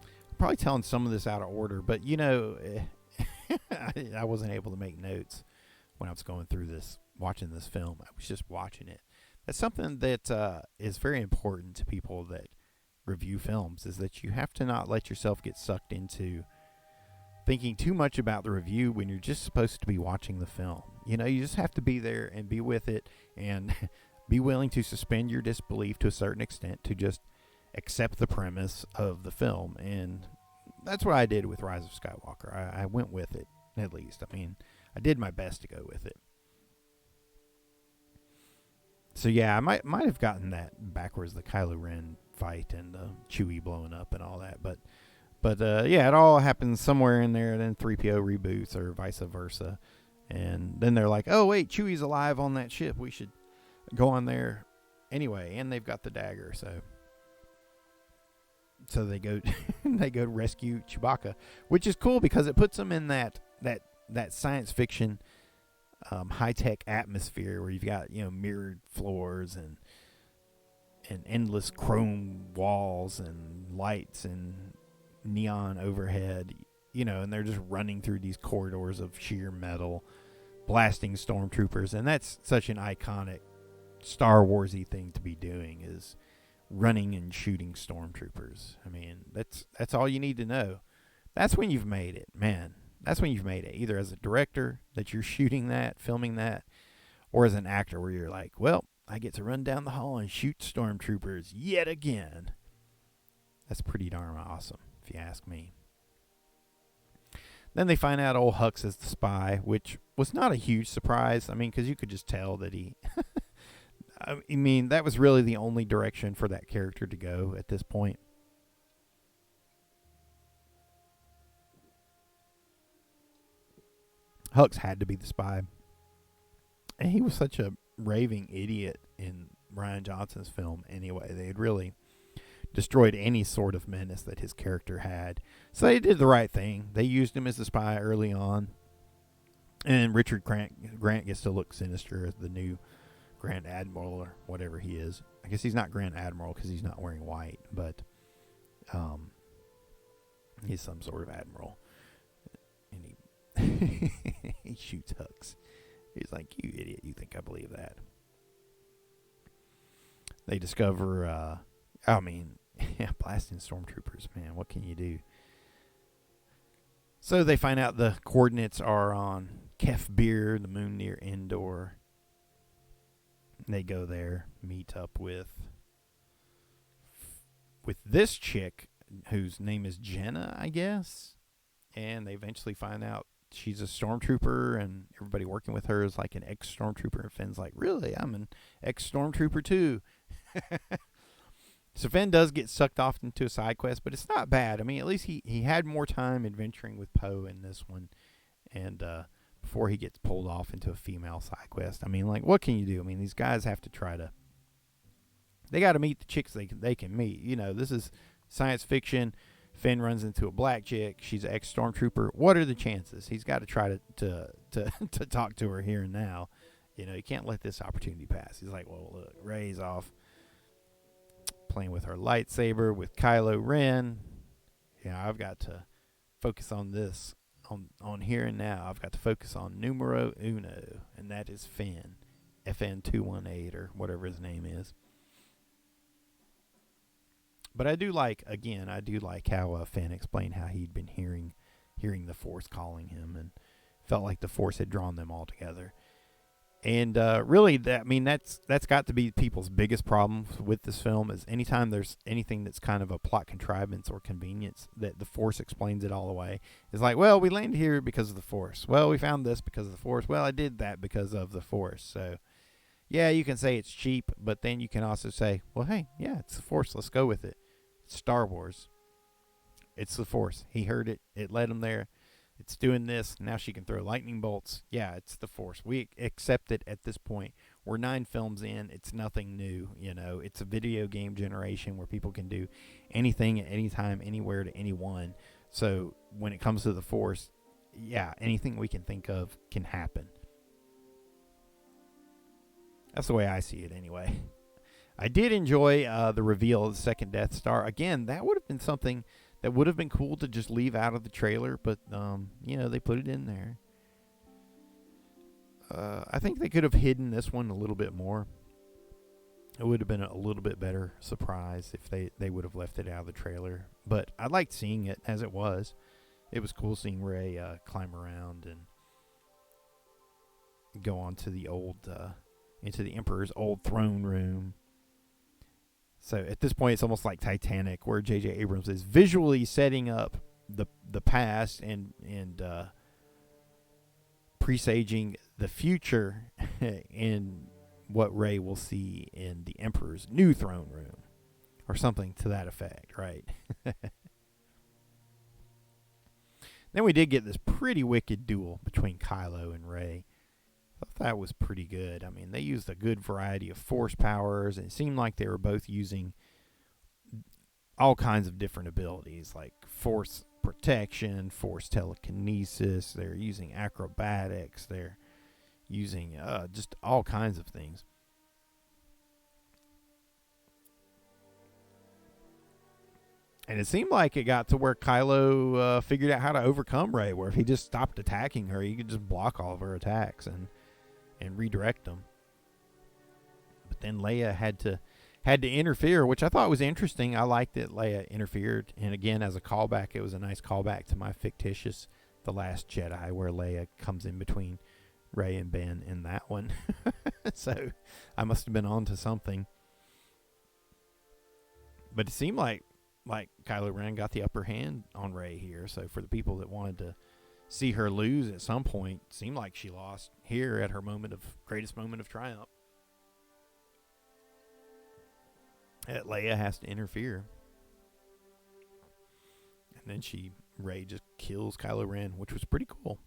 I'm probably telling some of this out of order, but you know, I wasn't able to make notes when I was going through this, watching this film. I was just watching it. That's something that is very important to people that review films, is that you have to not let yourself get sucked into thinking too much about the review when you're just supposed to be watching the film. You know, you just have to be there and be with it and be willing to suspend your disbelief to a certain extent to just accept the premise of the film. And that's what I did with Rise of Skywalker. I went with it, at least. I mean, I did my best to go with it. So yeah, I might have gotten that backwards, the Kylo Ren fight and the Chewie blowing up and all that, but yeah, it all happens somewhere in there. Then Threepio reboots or vice versa, and then they're like, "Oh wait, Chewie's alive on that ship. We should go on there anyway." And they've got the dagger, so they go they go rescue Chewbacca, which is cool because it puts them in that science fiction high-tech atmosphere where you've got, you know, mirrored floors and endless chrome walls and lights and neon overhead, you know, and they're just running through these corridors of sheer metal, blasting stormtroopers. And that's such an iconic Star Wars-y thing to be doing, is running and shooting stormtroopers. I mean, that's all you need to know. That's when you've made it, man. That's when you've made it, either as a director that you're shooting that, filming that, or as an actor where you're like, well, I get to run down the hall and shoot stormtroopers yet again. That's pretty darn awesome, if you ask me. Then they find out old Hux is the spy, which was not a huge surprise. I mean, because you could just tell that he... I mean, that was really the only direction for that character to go at this point. Hux had to be the spy. And he was such a raving idiot in Rian Johnson's film anyway. They had really destroyed any sort of menace that his character had. So they did the right thing. They used him as a spy early on. And Richard Grant gets to look sinister as the new Grand Admiral or whatever he is. I guess he's not Grand Admiral because he's not wearing white, but he's some sort of admiral. And he shoots Hux. He's like, you idiot, you think I believe that? They discover, blasting stormtroopers, man, what can you do? So they find out the coordinates are on Kef Bir, the moon near Endor. They go there, meet up with this chick whose name is Jenna, I guess. And they eventually find out she's a stormtrooper, and everybody working with her is like an ex-stormtrooper. And Finn's like, really? I'm an ex-stormtrooper too. So Finn does get sucked off into a side quest, but it's not bad. I mean, at least he had more time adventuring with Poe in this one, and before he gets pulled off into a female side quest. I mean, like, what can you do? I mean, these guys have to they got to meet the chicks they can meet. You know, this is science fiction. Finn runs into a black chick. She's an ex-stormtrooper. What are the chances? He's got to try to talk to her here and now. You know, you can't let this opportunity pass. He's like, well, look, Rey's off playing with her lightsaber with Kylo Ren. Yeah, I've got to focus on this, on here and now. I've got to focus on numero uno, and that is Finn, FN218 or whatever his name is. But I do like how Finn explained how he'd been hearing the Force calling him, and felt like the Force had drawn them all together. And really, that's got to be people's biggest problem with this film, is anytime there's anything that's kind of a plot contrivance or convenience, that the Force explains it all away. It's like, well, we landed here because of the Force. Well, we found this because of the Force. Well, I did that because of the Force. So, yeah, you can say it's cheap, but then you can also say, well, hey, yeah, it's the Force. Let's go with it. It's Star Wars. It's the Force. He heard it. It led him there. It's doing this. Now she can throw lightning bolts. Yeah, it's the Force. We accept it at this point. We're 9 films in. It's nothing new. You know, it's a video game generation where people can do anything at any time, anywhere, to anyone. So when it comes to the Force, yeah, anything we can think of can happen. That's the way I see it anyway. I did enjoy the reveal of the second Death Star. Again, that would have been something that would have been cool to just leave out of the trailer, but, they put it in there. I think they could have hidden this one a little bit more. It would have been a little bit better surprise if they would have left it out of the trailer. But I liked seeing it as it was. It was cool seeing Rey climb around and go on to the into the Emperor's old throne room. So at this point, it's almost like Titanic, where J.J. Abrams is visually setting up the past and presaging the future in what Rey will see in the Emperor's new throne room, or something to that effect, right? Then we did get this pretty wicked duel between Kylo and Rey. I thought that was pretty good. I mean, they used a good variety of Force powers, and it seemed like they were both using all kinds of different abilities, like Force protection, Force telekinesis. They're using acrobatics. They're using just all kinds of things. And it seemed like it got to where Kylo figured out how to overcome Rey, where if he just stopped attacking her, he could just block all of her attacks and redirect them. But then Leia had to interfere, which I thought was interesting. I liked that Leia interfered, and again, as a callback, it was a nice callback to my fictitious The Last Jedi, where Leia comes in between Rey and Ben in that one. So I must have been on to something. But it seemed like Kylo Ren got the upper hand on Rey here. So for the people that wanted to see her lose at some point, seemed like she lost here at her greatest moment of triumph. Leia has to interfere. And then Rey just kills Kylo Ren, which was pretty cool.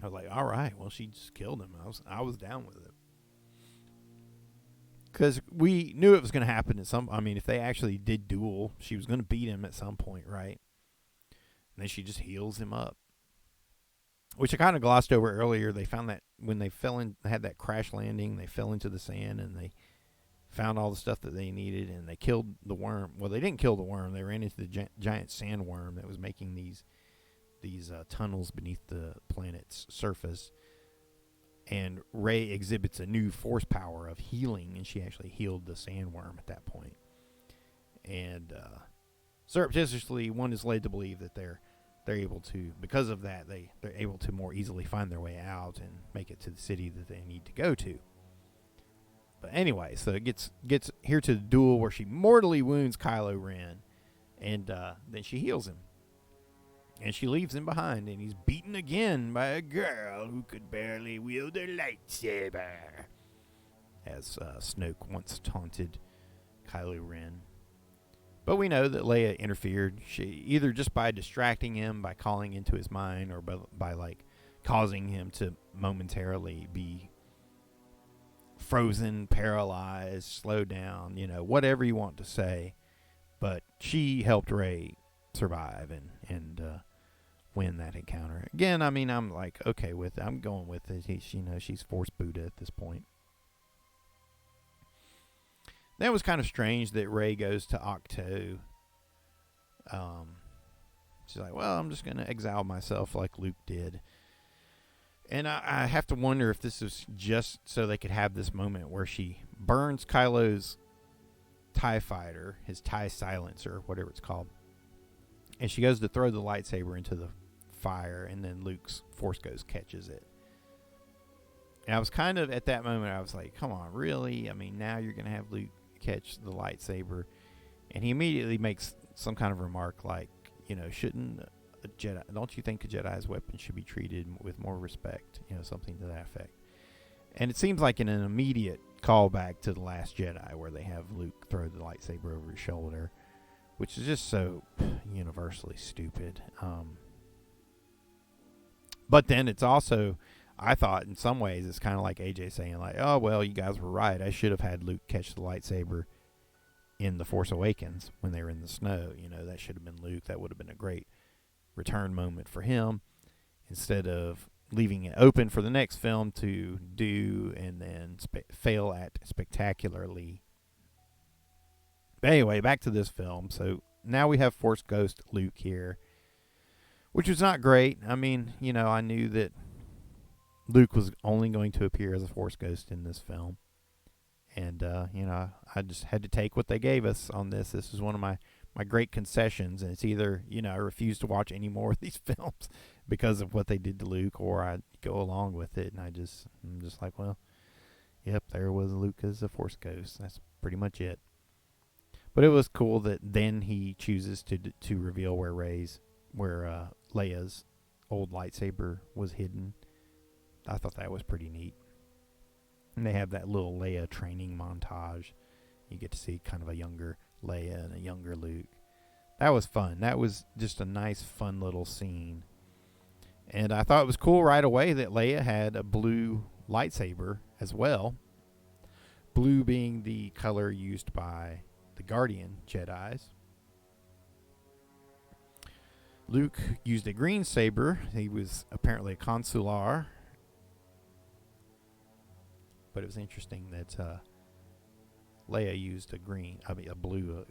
I was like, all right, well, she just killed him. I was down with it. Because we knew it was going to happen at some... I mean, if they actually did duel, she was going to beat him at some point, right? And then she just heals him up. Which I kind of glossed over earlier. They found that when they had that crash landing, they fell into the sand and they found all the stuff that they needed and they killed the worm. Well, they didn't kill the worm. They ran into the giant sandworm that was making these tunnels beneath the planet's surface. And Rey exhibits a new force power of healing, and she actually healed the sandworm at that point. And surreptitiously, one is led to believe that they're able to, because of that, they're able to more easily find their way out and make it to the city that they need to go to. But anyway, so it gets here to the duel where she mortally wounds Kylo Ren, and then she heals him. And she leaves him behind, and he's beaten again by a girl who could barely wield a lightsaber. As Snoke once taunted Kylo Ren. But we know that Leia interfered. She either just by distracting him, by calling into his mind, or by like causing him to momentarily be frozen, paralyzed, slowed down, whatever you want to say. But she helped Rey survive and win that encounter. Again, I mean, I'm like okay with it. I'm going with it. She's Force Buddha at this point. That was kind of strange that Rey goes to Octo. She's like, well, I'm just going to exile myself like Luke did. And I have to wonder if this is just so they could have this moment where she burns Kylo's TIE fighter, his TIE silencer, whatever it's called. And she goes to throw the lightsaber into the fire, and then Luke's Force Ghost catches it. And I was kind of, at that moment, I was like, come on, really? I mean, now you're going to have Luke catch the lightsaber. And he immediately makes some kind of remark like, shouldn't a Jedi, don't you think a Jedi's weapon should be treated with more respect? Something to that effect. And it seems like an immediate callback to The Last Jedi, where they have Luke throw the lightsaber over his shoulder, which is just so universally stupid. But then it's also, I thought in some ways, it's kind of like AJ saying like, oh, well, you guys were right. I should have had Luke catch the lightsaber in The Force Awakens when they were in the snow. That should have been Luke. That would have been a great return moment for him, instead of leaving it open for the next film to do and then fail at spectacularly. But anyway, back to this film. So now we have Force Ghost Luke here, which was not great. I mean, I knew that Luke was only going to appear as a Force Ghost in this film. And, I just had to take what they gave us on this. This is one of my great concessions. And it's either, I refuse to watch any more of these films because of what they did to Luke, or I go along with it. And I'm just like, well, yep, there was Luke as a Force Ghost. That's pretty much it. But it was cool that then he chooses to reveal where Leia's old lightsaber was hidden. I thought that was pretty neat. And they have that little Leia training montage. You get to see kind of a younger Leia and a younger Luke. That was fun. That was just a nice, fun little scene. And I thought it was cool right away that Leia had a blue lightsaber as well. Blue being the color used by the Guardian Jedis. Luke used a green saber. He was apparently a consular. But it was interesting that Leia used a blue,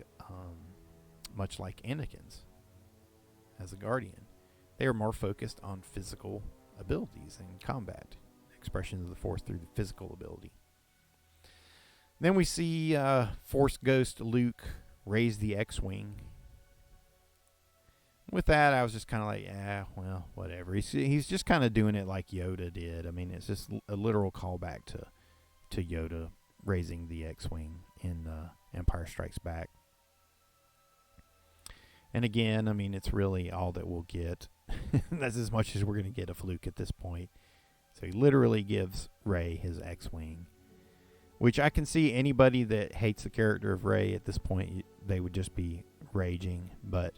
much like Anakin's, as a Guardian. They are more focused on physical abilities and combat, expressions of the Force through the physical ability. Then we see Force Ghost Luke raise the X-Wing. With that, I was just kind of like, well, whatever. He's just kind of doing it like Yoda did. I mean, it's just a literal callback to Yoda raising the X-Wing in Empire Strikes Back. And again, I mean, it's really all that we'll get. That's as much as we're going to get of Luke at this point. So he literally gives Rey his X-Wing. Which I can see anybody that hates the character of Rey at this point, they would just be raging. But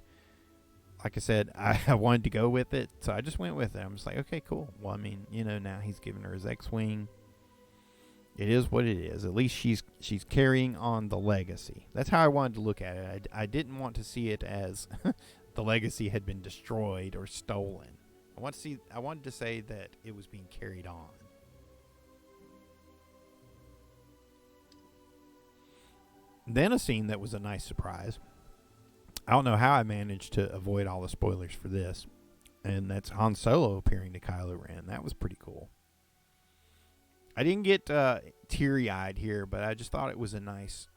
like I said, I wanted to go with it, so I just went with it. I'm just like, okay, cool. Well, I mean, now he's giving her his X-Wing. It is what it is. At least she's carrying on the legacy. That's how I wanted to look at it. I didn't want to see it as the legacy had been destroyed or stolen. I wanted to say that it was being carried on. Then a scene that was a nice surprise. I don't know how I managed to avoid all the spoilers for this, and that's Han Solo appearing to Kylo Ren. That was pretty cool. I didn't get teary-eyed here, but I just thought it was a nice,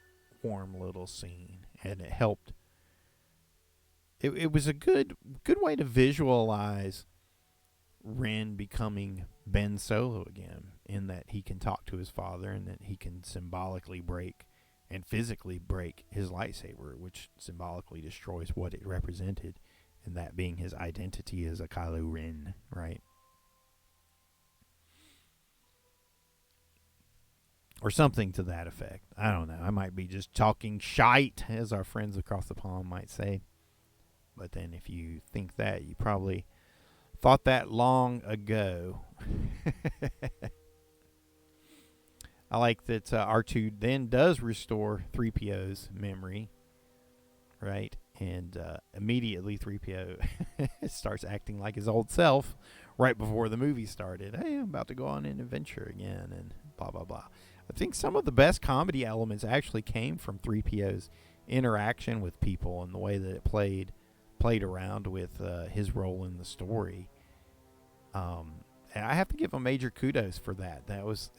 warm little scene, and it helped. It was a good way to visualize Ren becoming Ben Solo again, in that he can talk to his father and that he can symbolically break and physically break his lightsaber, which symbolically destroys what it represented, and that being his identity as a Kylo Ren, right? Or something to that effect. I don't know. I might be just talking shite, as our friends across the pond might say. But then if you think that, you probably thought that long ago. I like that R2 then does restore Threepio's memory, right? And immediately Threepio starts acting like his old self right before the movie started. Hey, I'm about to go on an adventure again, and blah, blah, blah. I think some of the best comedy elements actually came from Threepio's interaction with people and the way that it played around with his role in the story. And I have to give him major kudos for that.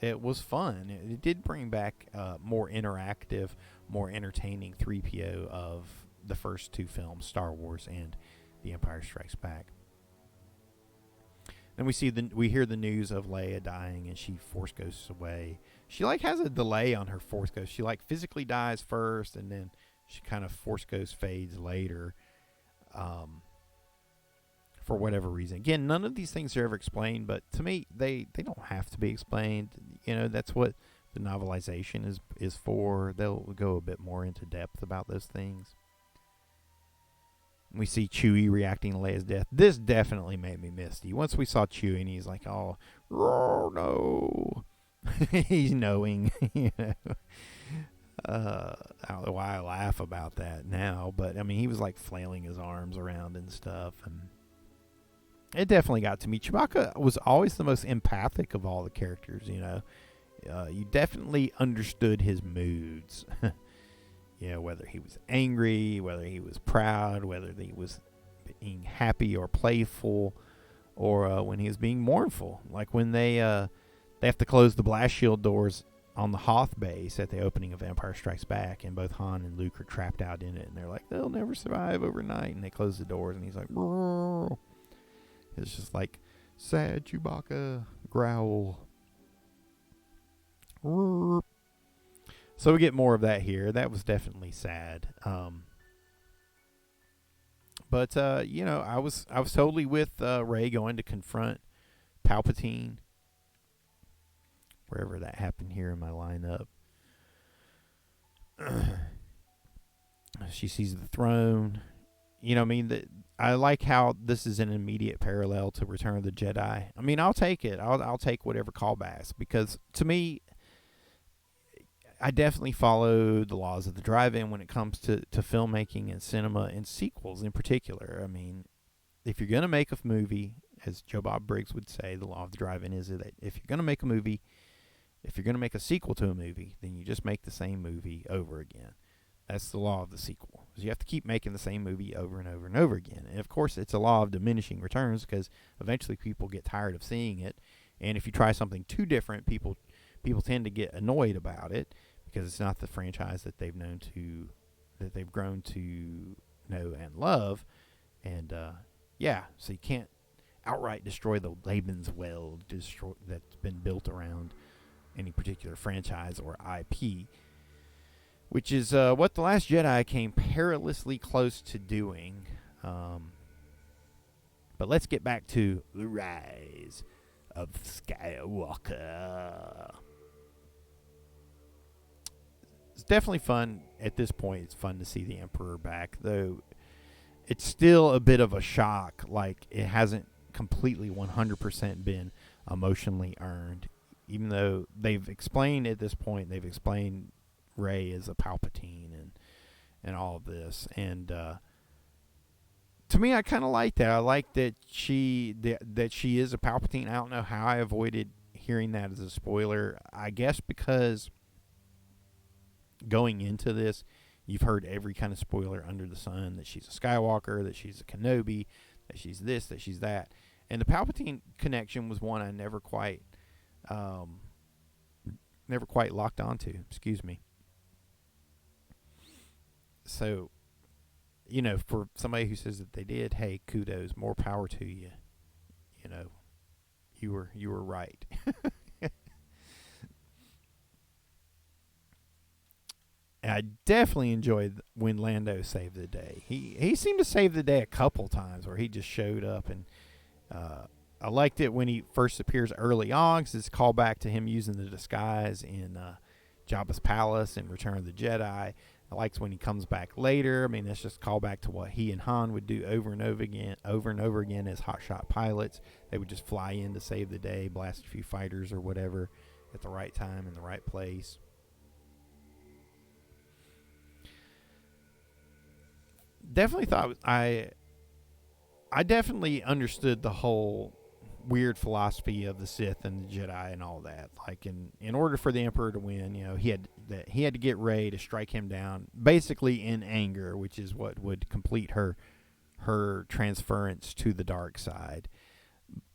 It was fun. It did bring back more interactive, more entertaining Threepio of the first two films, Star Wars and The Empire Strikes Back. Then we hear the news of Leia dying, and she force ghosts away. She has a delay on her force ghost. She physically dies first, and then she kind of force ghost fades later. For whatever reason. Again, none of these things are ever explained, but to me, they don't have to be explained. That's what the novelization is for. They'll go a bit more into depth about those things. We see Chewie reacting to Leia's death. This definitely made me misty. Once we saw Chewie, and he's like, oh no. He's knowing, I don't know why I laugh about that now, but I mean, he was flailing his arms around and stuff, and it definitely got to me. Chewbacca was always the most empathic of all the characters, You definitely understood his moods. Whether he was angry, whether he was proud, whether he was being happy or playful, or when he was being mournful. Like when they have to close the blast shield doors on the Hoth base at the opening of Empire Strikes Back, and both Han and Luke are trapped out in it, and they're like, they'll never survive overnight, and they close the doors, and he's like, brrr. It's just sad Chewbacca growl. Brrr. So we get more of that here. That was definitely sad. But I was totally with Rey going to confront Palpatine. Wherever that happened here in my lineup. She sees the throne. I like how this is an immediate parallel to Return of the Jedi. I mean, I'll take it. I'll take whatever callbacks, because to me, I definitely follow the laws of the drive-in when it comes to filmmaking and cinema and sequels in particular. I mean, if you're going to make a movie, as Joe Bob Briggs would say, the law of the drive-in is that if you're going to make a movie, if you're going to make a sequel to a movie, then you just make the same movie over again. That's the law of the sequel. You have to keep making the same movie over and over and over again. And, of course, it's a law of diminishing returns, because eventually people get tired of seeing it. And if you try something too different, people tend to get annoyed about it, because it's not the franchise that they've grown to know and love. And, so you can't outright destroy the Lebenswelt that's been built around any particular franchise or IP, which is what The Last Jedi came perilously close to doing. But let's get back to the Rise of Skywalker. It's definitely fun at this point. It's fun to see the Emperor back, though. it's still a bit of a shock. Like, it hasn't completely 100% been emotionally earned, even though they've explained at this point, they've explained Rey is a Palpatine and all of this. And to me, I kind of like that. I like that she is a Palpatine. I don't know how I avoided hearing that as a spoiler. I guess because going into this, you've heard every kind of spoiler under the sun, that she's a Skywalker, that she's a Kenobi, that she's this, that she's that. And the Palpatine connection was one I never quite locked onto. Excuse me. So, you know, for somebody who says that they did, hey, kudos, more power to you. You know, you were right. I definitely enjoyed when Lando saved the day. He seemed to save the day a couple times where he just showed up, and I liked it when he first appears early on, because it's a callback to him using the disguise in Jabba's palace in Return of the Jedi. I liked when he comes back later. I mean, that's just a callback to what he and Han would do over and over again as hotshot pilots. They would just fly in to save the day, blast a few fighters or whatever at the right time in the right place. Definitely thought I definitely understood the whole weird philosophy of the Sith and the Jedi and all that. Like, in order for the Emperor to win, you know, he had to get Rey to strike him down, basically in anger, which is what would complete her transference to the dark side.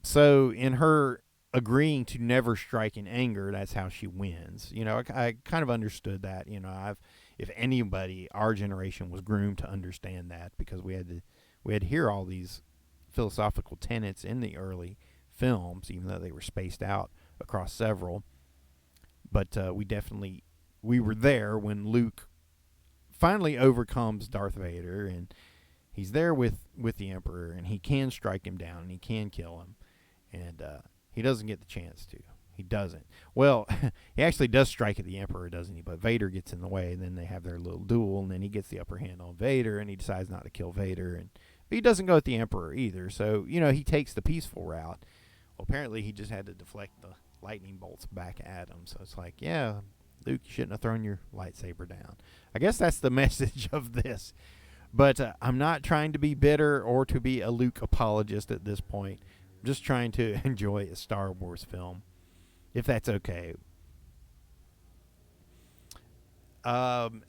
So in her agreeing to never strike in anger, that's how she wins. You know, I kind of understood that. You know, if anybody, our generation was groomed to understand that, because we had to hear all these philosophical tenets in the early films, even though they were spaced out across several. But we were there when Luke finally overcomes Darth Vader, and he's there with the Emperor, and he can strike him down, and he can kill him, and he doesn't get the chance to. He doesn't. Well, he actually does strike at the Emperor, doesn't he? But Vader gets in the way, and then they have their little duel, and then he gets the upper hand on Vader, and he decides not to kill Vader, and but he doesn't go at the Emperor either. So, you know, he takes the peaceful route. Well, apparently he just had to deflect the lightning bolts back at him. So it's like, yeah, Luke, you shouldn't have thrown your lightsaber down. I guess that's the message of this. But I'm not trying to be bitter or to be a Luke apologist at this point. I'm just trying to enjoy a Star Wars film, if that's okay.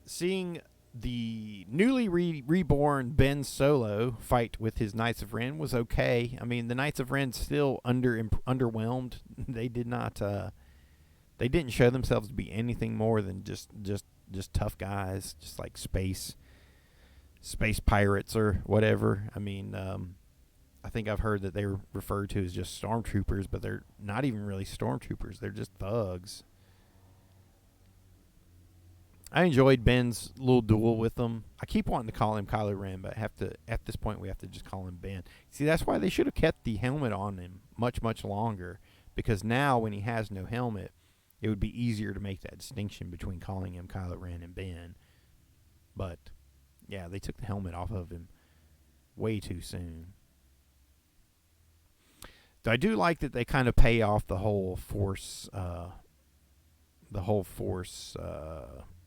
Seeing the newly reborn Ben Solo fight with his Knights of Ren was okay. I mean, the Knights of Ren still underwhelmed. They did not. They didn't show themselves to be anything more than just tough guys, just like space pirates or whatever. I mean, I think I've heard that they were referred to as just stormtroopers, but they're not even really stormtroopers. They're just thugs. I enjoyed Ben's little duel with them. I keep wanting to call him Kylo Ren, but at this point we have to just call him Ben. See, that's why they should have kept the helmet on him much, much longer, because now when he has no helmet, it would be easier to make that distinction between calling him Kylo Ren and Ben. But, yeah, they took the helmet off of him way too soon. So I do like that they kind of pay off the whole Force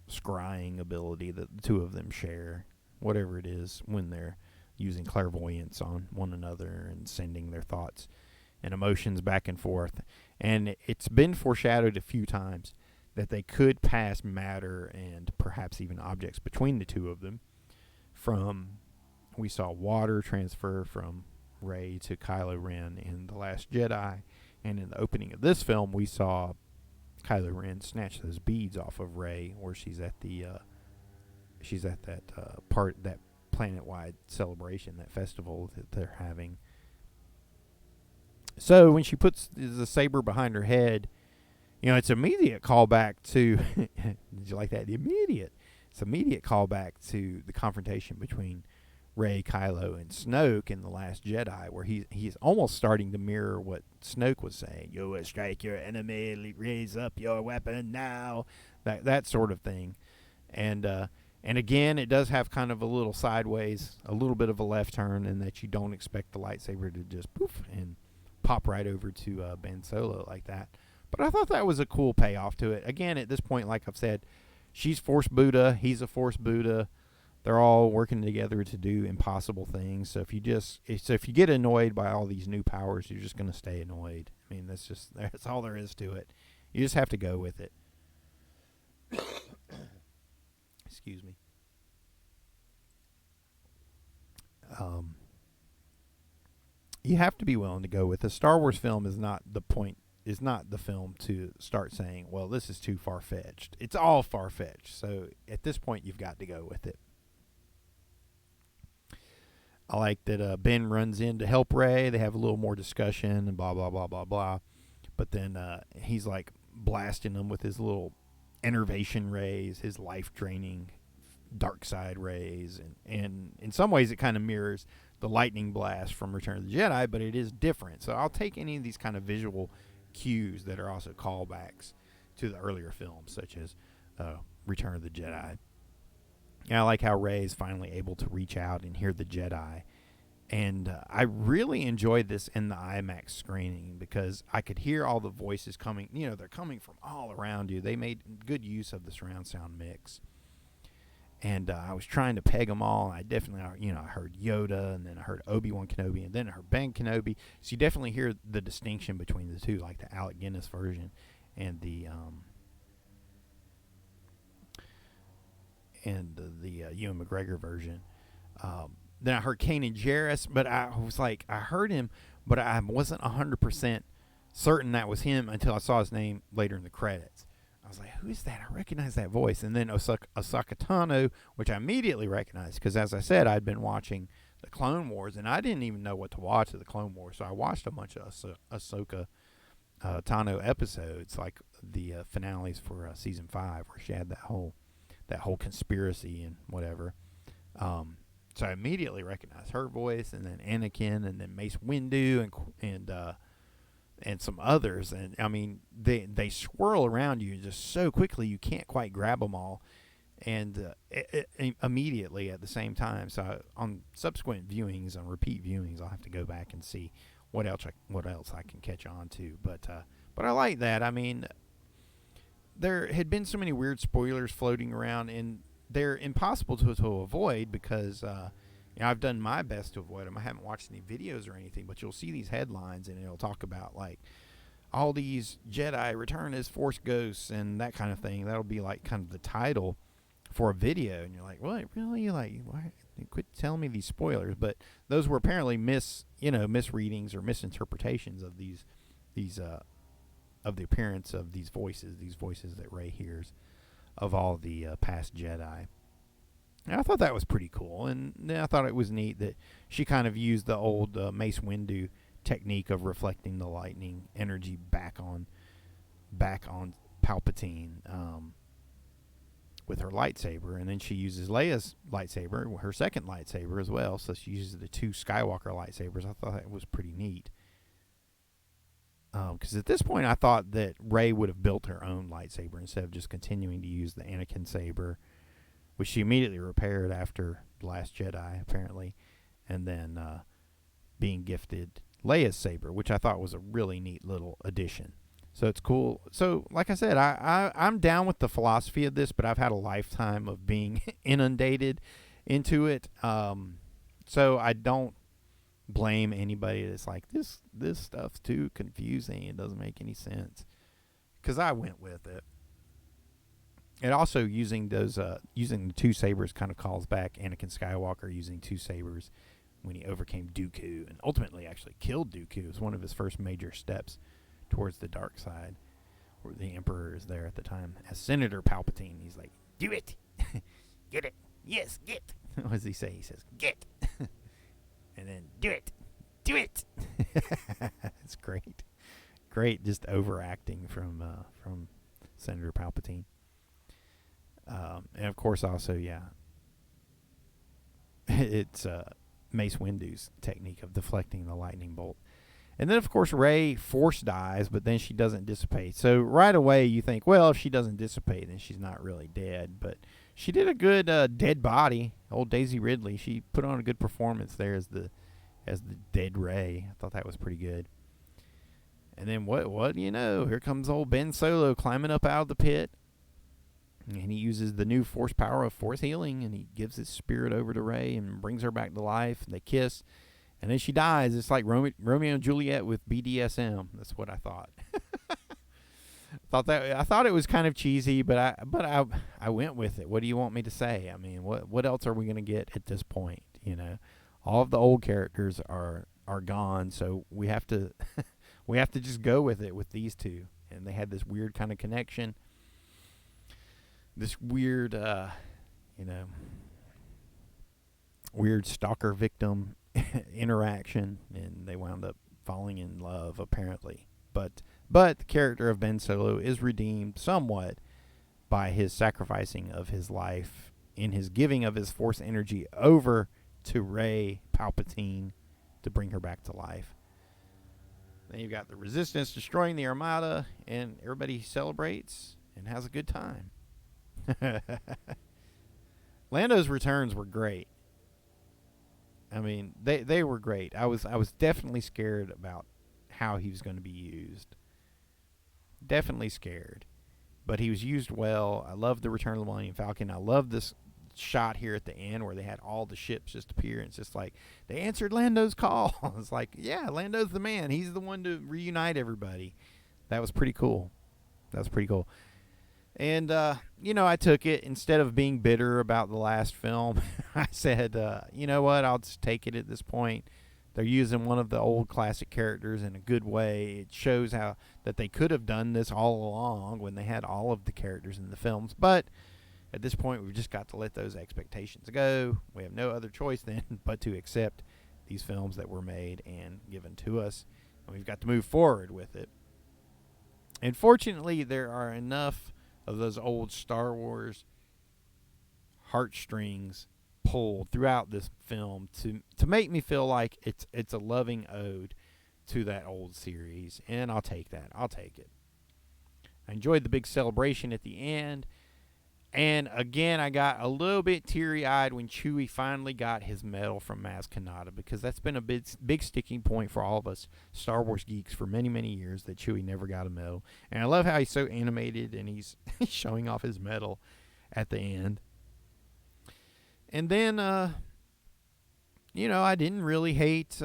scrying ability that the two of them share, whatever it is, when they're using clairvoyance on one another and sending their thoughts and emotions back and forth. And it's been foreshadowed a few times that they could pass matter and perhaps even objects between the two of them. We saw water transfer from Rey to Kylo Ren in The Last Jedi, and in the opening of this film we saw Kylo Ren snatch those beads off of Rey, where she's at that that planet-wide celebration, that festival that they're having. So when she puts the saber behind her head, you know, it's immediate callback to did you like that? It's immediate callback to the confrontation between Rey, Kylo, and Snoke in The Last Jedi, where he's almost starting to mirror what Snoke was saying. You will strike your enemy, raise up your weapon now. That sort of thing. And And again, it does have kind of a little sideways, a little bit of a left turn, in that you don't expect the lightsaber to just poof and pop right over to Ben Solo like that. But I thought that was a cool payoff to it. Again, at this point, like I've said, she's Force Buddha, he's a Force Buddha. They're all working together to do impossible things. So if you get annoyed by all these new powers, you're just going to stay annoyed. I mean, that's all there is to it. You just have to go with it. Excuse me. You have to be willing to go with it. Star Wars film is not the point. Is not the film to start saying, well, this is too far-fetched. It's all far-fetched. So at this point, you've got to go with it. I like that Ben runs in to help Rey. They have a little more discussion and blah, blah, blah, blah, blah. But then he's like blasting them with his little enervation rays, his life-draining dark side rays. And in some ways, it kind of mirrors the lightning blast from Return of the Jedi, but it is different. So I'll take any of these kind of visual cues that are also callbacks to the earlier films, such as Return of the Jedi. And I like how Rey is finally able to reach out and hear the Jedi. And I really enjoyed this in the IMAX screening because I could hear all the voices coming. You know, they're coming from all around you. They made good use of the surround sound mix. And I was trying to peg them all. I definitely, I heard Yoda, and then I heard Obi-Wan Kenobi, and then I heard Ben Kenobi. So you definitely hear the distinction between the two, like the Alec Guinness version and the Ewan McGregor version. Then I heard Kanan Jarrus, but I was like, I heard him, but I wasn't 100% certain that was him until I saw his name later in the credits. I was like, who is that? I recognize that voice. And then Ahsoka Tano, which I immediately recognized because, as I said, I'd been watching the Clone Wars, and I didn't even know what to watch of the Clone Wars. So I watched a bunch of Ahsoka Tano episodes, like the finales for season 5, where she had that whole conspiracy and whatever. So I immediately recognized her voice, and then Anakin, and then Mace Windu, and some others. And I mean, they swirl around you just so quickly you can't quite grab them all, and immediately at the same time. So on subsequent viewings, on repeat viewings, I'll have to go back and see what else I can catch on to. But I like that. I mean, there had been so many weird spoilers floating around, and they're impossible to avoid because I've done my best to avoid them. I haven't watched any videos or anything, but you'll see these headlines, and it'll talk about, like, all these Jedi return as Force ghosts and that kind of thing. That'll be, like, kind of the title for a video, and you're like, what, really? Like, why? Quit telling me these spoilers. But those were apparently misreadings or misinterpretations of these of the appearance of these voices that Rey hears of all the past Jedi. And I thought that was pretty cool, and I thought it was neat that she kind of used the old Mace Windu technique of reflecting the lightning energy back on Palpatine with her lightsaber, and then she uses Leia's lightsaber, her second lightsaber as well. So she uses the 2 Skywalker lightsabers. I thought that was pretty neat. Because at this point, I thought that Rey would have built her own lightsaber instead of just continuing to use the Anakin saber, which she immediately repaired after The Last Jedi, apparently, and then being gifted Leia's saber, which I thought was a really neat little addition. So it's cool. So, like I said, I'm down with the philosophy of this, but I've had a lifetime of being inundated into it. So I don't blame anybody that's like, this stuff's too confusing, it doesn't make any sense, because I went with it. And also using the 2 sabers kind of calls back Anakin Skywalker using 2 sabers when he overcame Dooku and ultimately actually killed Dooku. It was one of his first major steps towards the dark side, where the Emperor is there at the time as Senator Palpatine. He's like, do it. Get it. Yes, get. What does he say? He says, get. And then do it. Do it. It's great. Great, just overacting from Senator Palpatine. And of course, also, it's Mace Windu's technique of deflecting the lightning bolt. And then, of course, Rey force dies, but then she doesn't dissipate. So right away, you think, well, if she doesn't dissipate, then she's not really dead. But She did a good dead body. Old Daisy Ridley. She put on a good performance there as the dead Rey. I thought that was pretty good. And then what do you know? Here comes old Ben Solo climbing up out of the pit. And he uses the new force power of force healing, and he gives his spirit over to Rey and brings her back to life. They kiss, and then she dies. It's like Romeo and Juliet with BDSM. That's what I thought. I thought it was kind of cheesy, but I went with it. What do you want me to say? I mean, what else are we going to get at this point? You know, all of the old characters are gone, so we have to we have to just go with it with these two. And they had this weird kind of connection. This weird, weird stalker victim interaction, and they wound up falling in love apparently. But the character of Ben Solo is redeemed somewhat by his sacrificing of his life in his giving of his force energy over to Rey Palpatine to bring her back to life. Then you've got the Resistance destroying the Armada, and everybody celebrates and has a good time. Lando's returns were great. I mean, they were great. I was definitely scared about how he was going to be used. Definitely scared. But he was used well. I love the Return of the Millennium Falcon. I love this shot here at the end where they had all the ships just appear. It's just like they answered Lando's call. It's like, yeah, Lando's the man. He's the one to reunite everybody. That was pretty cool. And, I took it. Instead of being bitter about the last film, I said, you know what, I'll just take it at this point. They're using one of the old classic characters in a good way. It shows how that they could have done this all along when they had all of the characters in the films. But at this point, we've just got to let those expectations go. We have no other choice then but to accept these films that were made and given to us. And we've got to move forward with it. And fortunately, there are enough of those old Star Wars heartstrings pulled throughout this film to make me feel like it's a loving ode to that old series, and I'll take that. I'll take it. I enjoyed the big celebration at the end, and again, I got a little bit teary-eyed when Chewie finally got his medal from Maz Kanata, because that's been a big sticking point for all of us Star Wars geeks for many, many years, that Chewie never got a medal. And I love how he's so animated, and he's showing off his medal at the end. And then, I didn't really hate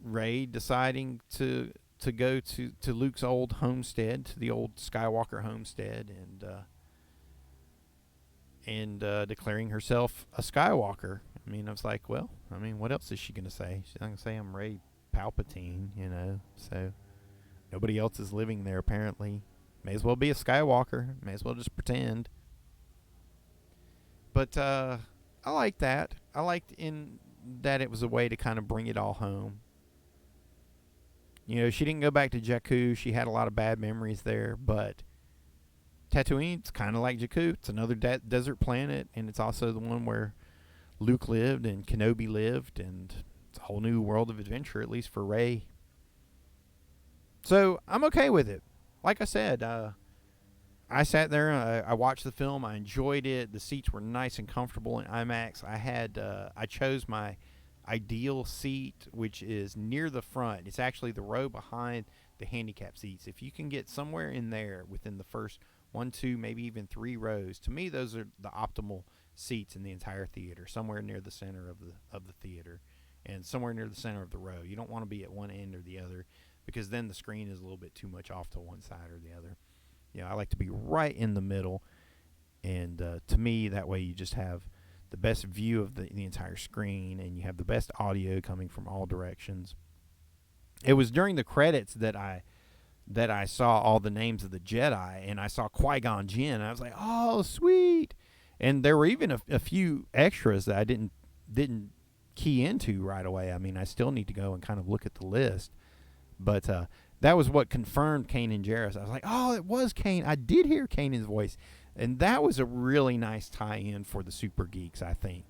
Rey deciding to go to Luke's old homestead, to the old Skywalker homestead, and declaring herself a Skywalker. I mean, I was like, well, what else is she going to say? She's not going to say I'm Rey Palpatine, so nobody else is living there apparently. May as well be a Skywalker. May as well just pretend. But I liked that. I liked in that it was a way to kind of bring it all home. She didn't go back to Jakku. She had a lot of bad memories there, but Tatooine's kind of like Jakku. It's another desert planet, and it's also the one where Luke lived and Kenobi lived, and it's a whole new world of adventure, at least for Rey. So I'm okay with it. Like I said, I sat there, I watched the film, I enjoyed it. The seats were nice and comfortable in IMAX. I chose my ideal seat, which is near the front. It's actually the row behind the handicap seats. If you can get somewhere in there within the first 1, 2, maybe even 3 rows, to me those are the optimal seats in the entire theater. Somewhere near the center of the theater, and somewhere near the center of the row. You don't want to be at one end or the other, because then the screen is a little bit too much off to one side or the other. I like to be right in the middle, and to me, that way you just have the best view of the entire screen, and you have the best audio coming from all directions. It was during the credits that I saw all the names of the Jedi, and I saw Qui-Gon Jinn. I was like, oh, sweet. And there were even a few extras that I didn't key into right away. I still need to go and kind of look at the list. But that was what confirmed Kanan Jarrus. I was like, oh, it was Kane. I did hear Kanan's voice. And that was a really nice tie-in for the super geeks, I think.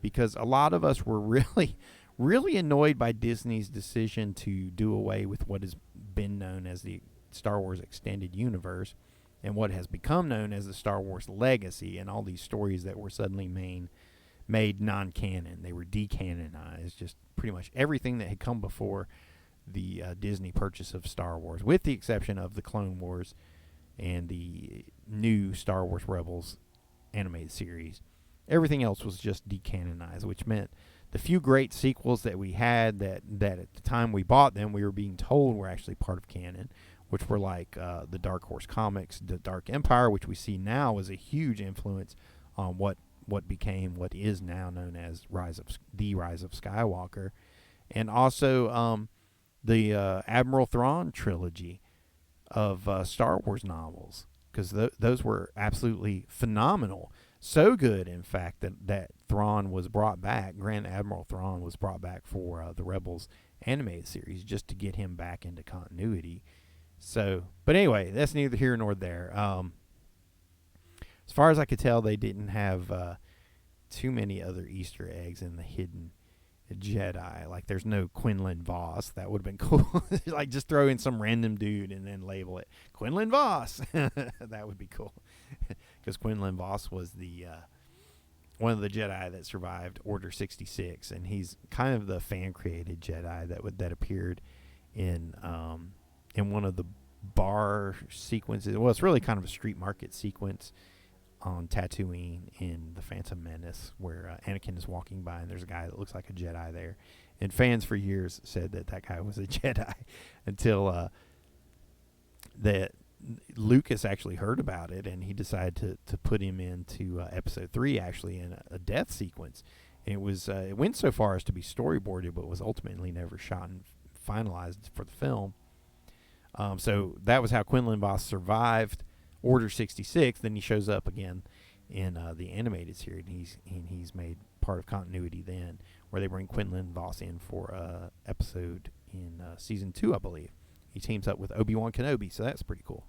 Because a lot of us were really, really annoyed by Disney's decision to do away with what has been known as the Star Wars Extended Universe. and what has become known as the Star Wars legacy, and all these stories that were suddenly made non-canon. They were decanonized. Just pretty much everything that had come before the Disney purchase of Star Wars, with the exception of the Clone Wars and the new Star Wars Rebels animated series. Everything else was just decanonized, which meant the few great sequels that we had that at the time we bought them, we were being told were actually part of canon, which were like the Dark Horse comics, the Dark Empire, which we see now is a huge influence on what became what is now known as Rise of Skywalker, and also the Admiral Thrawn trilogy of Star Wars novels, because those were absolutely phenomenal. So good, in fact, that Thrawn was brought back. Grand Admiral Thrawn was brought back for the Rebels animated series, just to get him back into continuity. So, but anyway, that's neither here nor there. As far as I could tell, they didn't have too many other Easter eggs in the hidden Jedi. Like, there's no Quinlan Voss. That would have been cool. Like, just throw in some random dude and then label it Quinlan Voss. That would be cool. Because Quinlan Voss was the one of the Jedi that survived Order 66, and he's kind of the fan-created Jedi that appeared in one of the bar sequences. Well, it's really kind of a street market sequence on Tatooine in The Phantom Menace, where Anakin is walking by and there's a guy that looks like a Jedi there. And fans for years said that guy was a Jedi until that Lucas actually heard about it, and he decided to put him into Episode 3, actually, in a death sequence. And it went so far as to be storyboarded, but was ultimately never shot and finalized for the film. So that was how Quinlan Voss survived Order 66. Then he shows up again in the animated series, and he's made part of continuity then, where they bring Quinlan Voss in for episode in season 2, I believe. He teams up with Obi-Wan Kenobi, so that's pretty cool.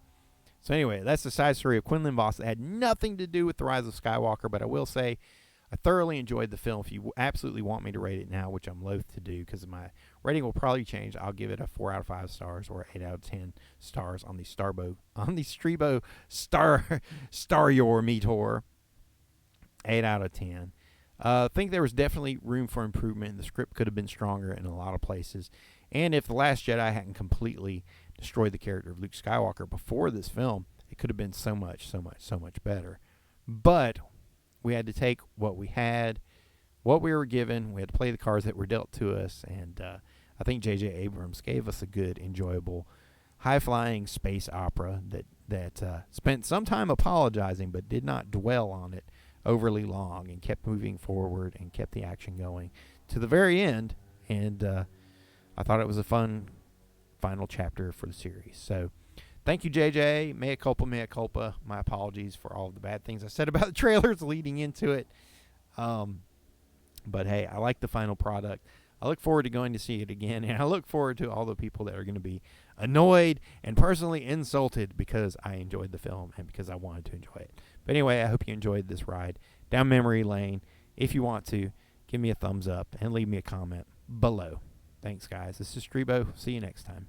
So anyway, that's the side story of Quinlan Voss that had nothing to do with The Rise of Skywalker, but I will say I thoroughly enjoyed the film. If you absolutely want me to rate it now, which I'm loath to do because my rating will probably change, I'll give it a 4 out of 5 stars or 8 out of 10 stars on the Streebo Star Your Meteor. 8 out of 10. I think there was definitely room for improvement. The script could have been stronger in a lot of places. And if The Last Jedi hadn't completely destroyed the character of Luke Skywalker before this film, it could have been so much better. But we had to take what we had, what we were given. We had to play the cards that were dealt to us. And I think J.J. Abrams gave us a good, enjoyable, high-flying space opera that spent some time apologizing but did not dwell on it overly long, and kept moving forward and kept the action going to the very end. And I thought it was a fun final chapter for the series. So thank you, JJ. Mea culpa. My apologies for all of the bad things I said about the trailers leading into it. But hey, I like the final product. I look forward to going to see it again, and I look forward to all the people that are going to be annoyed and personally insulted because I enjoyed the film and because I wanted to enjoy it. But anyway, I hope you enjoyed this ride down memory lane. If you want to, give me a thumbs up and leave me a comment below. Thanks, guys. This is Streebo. See you next time.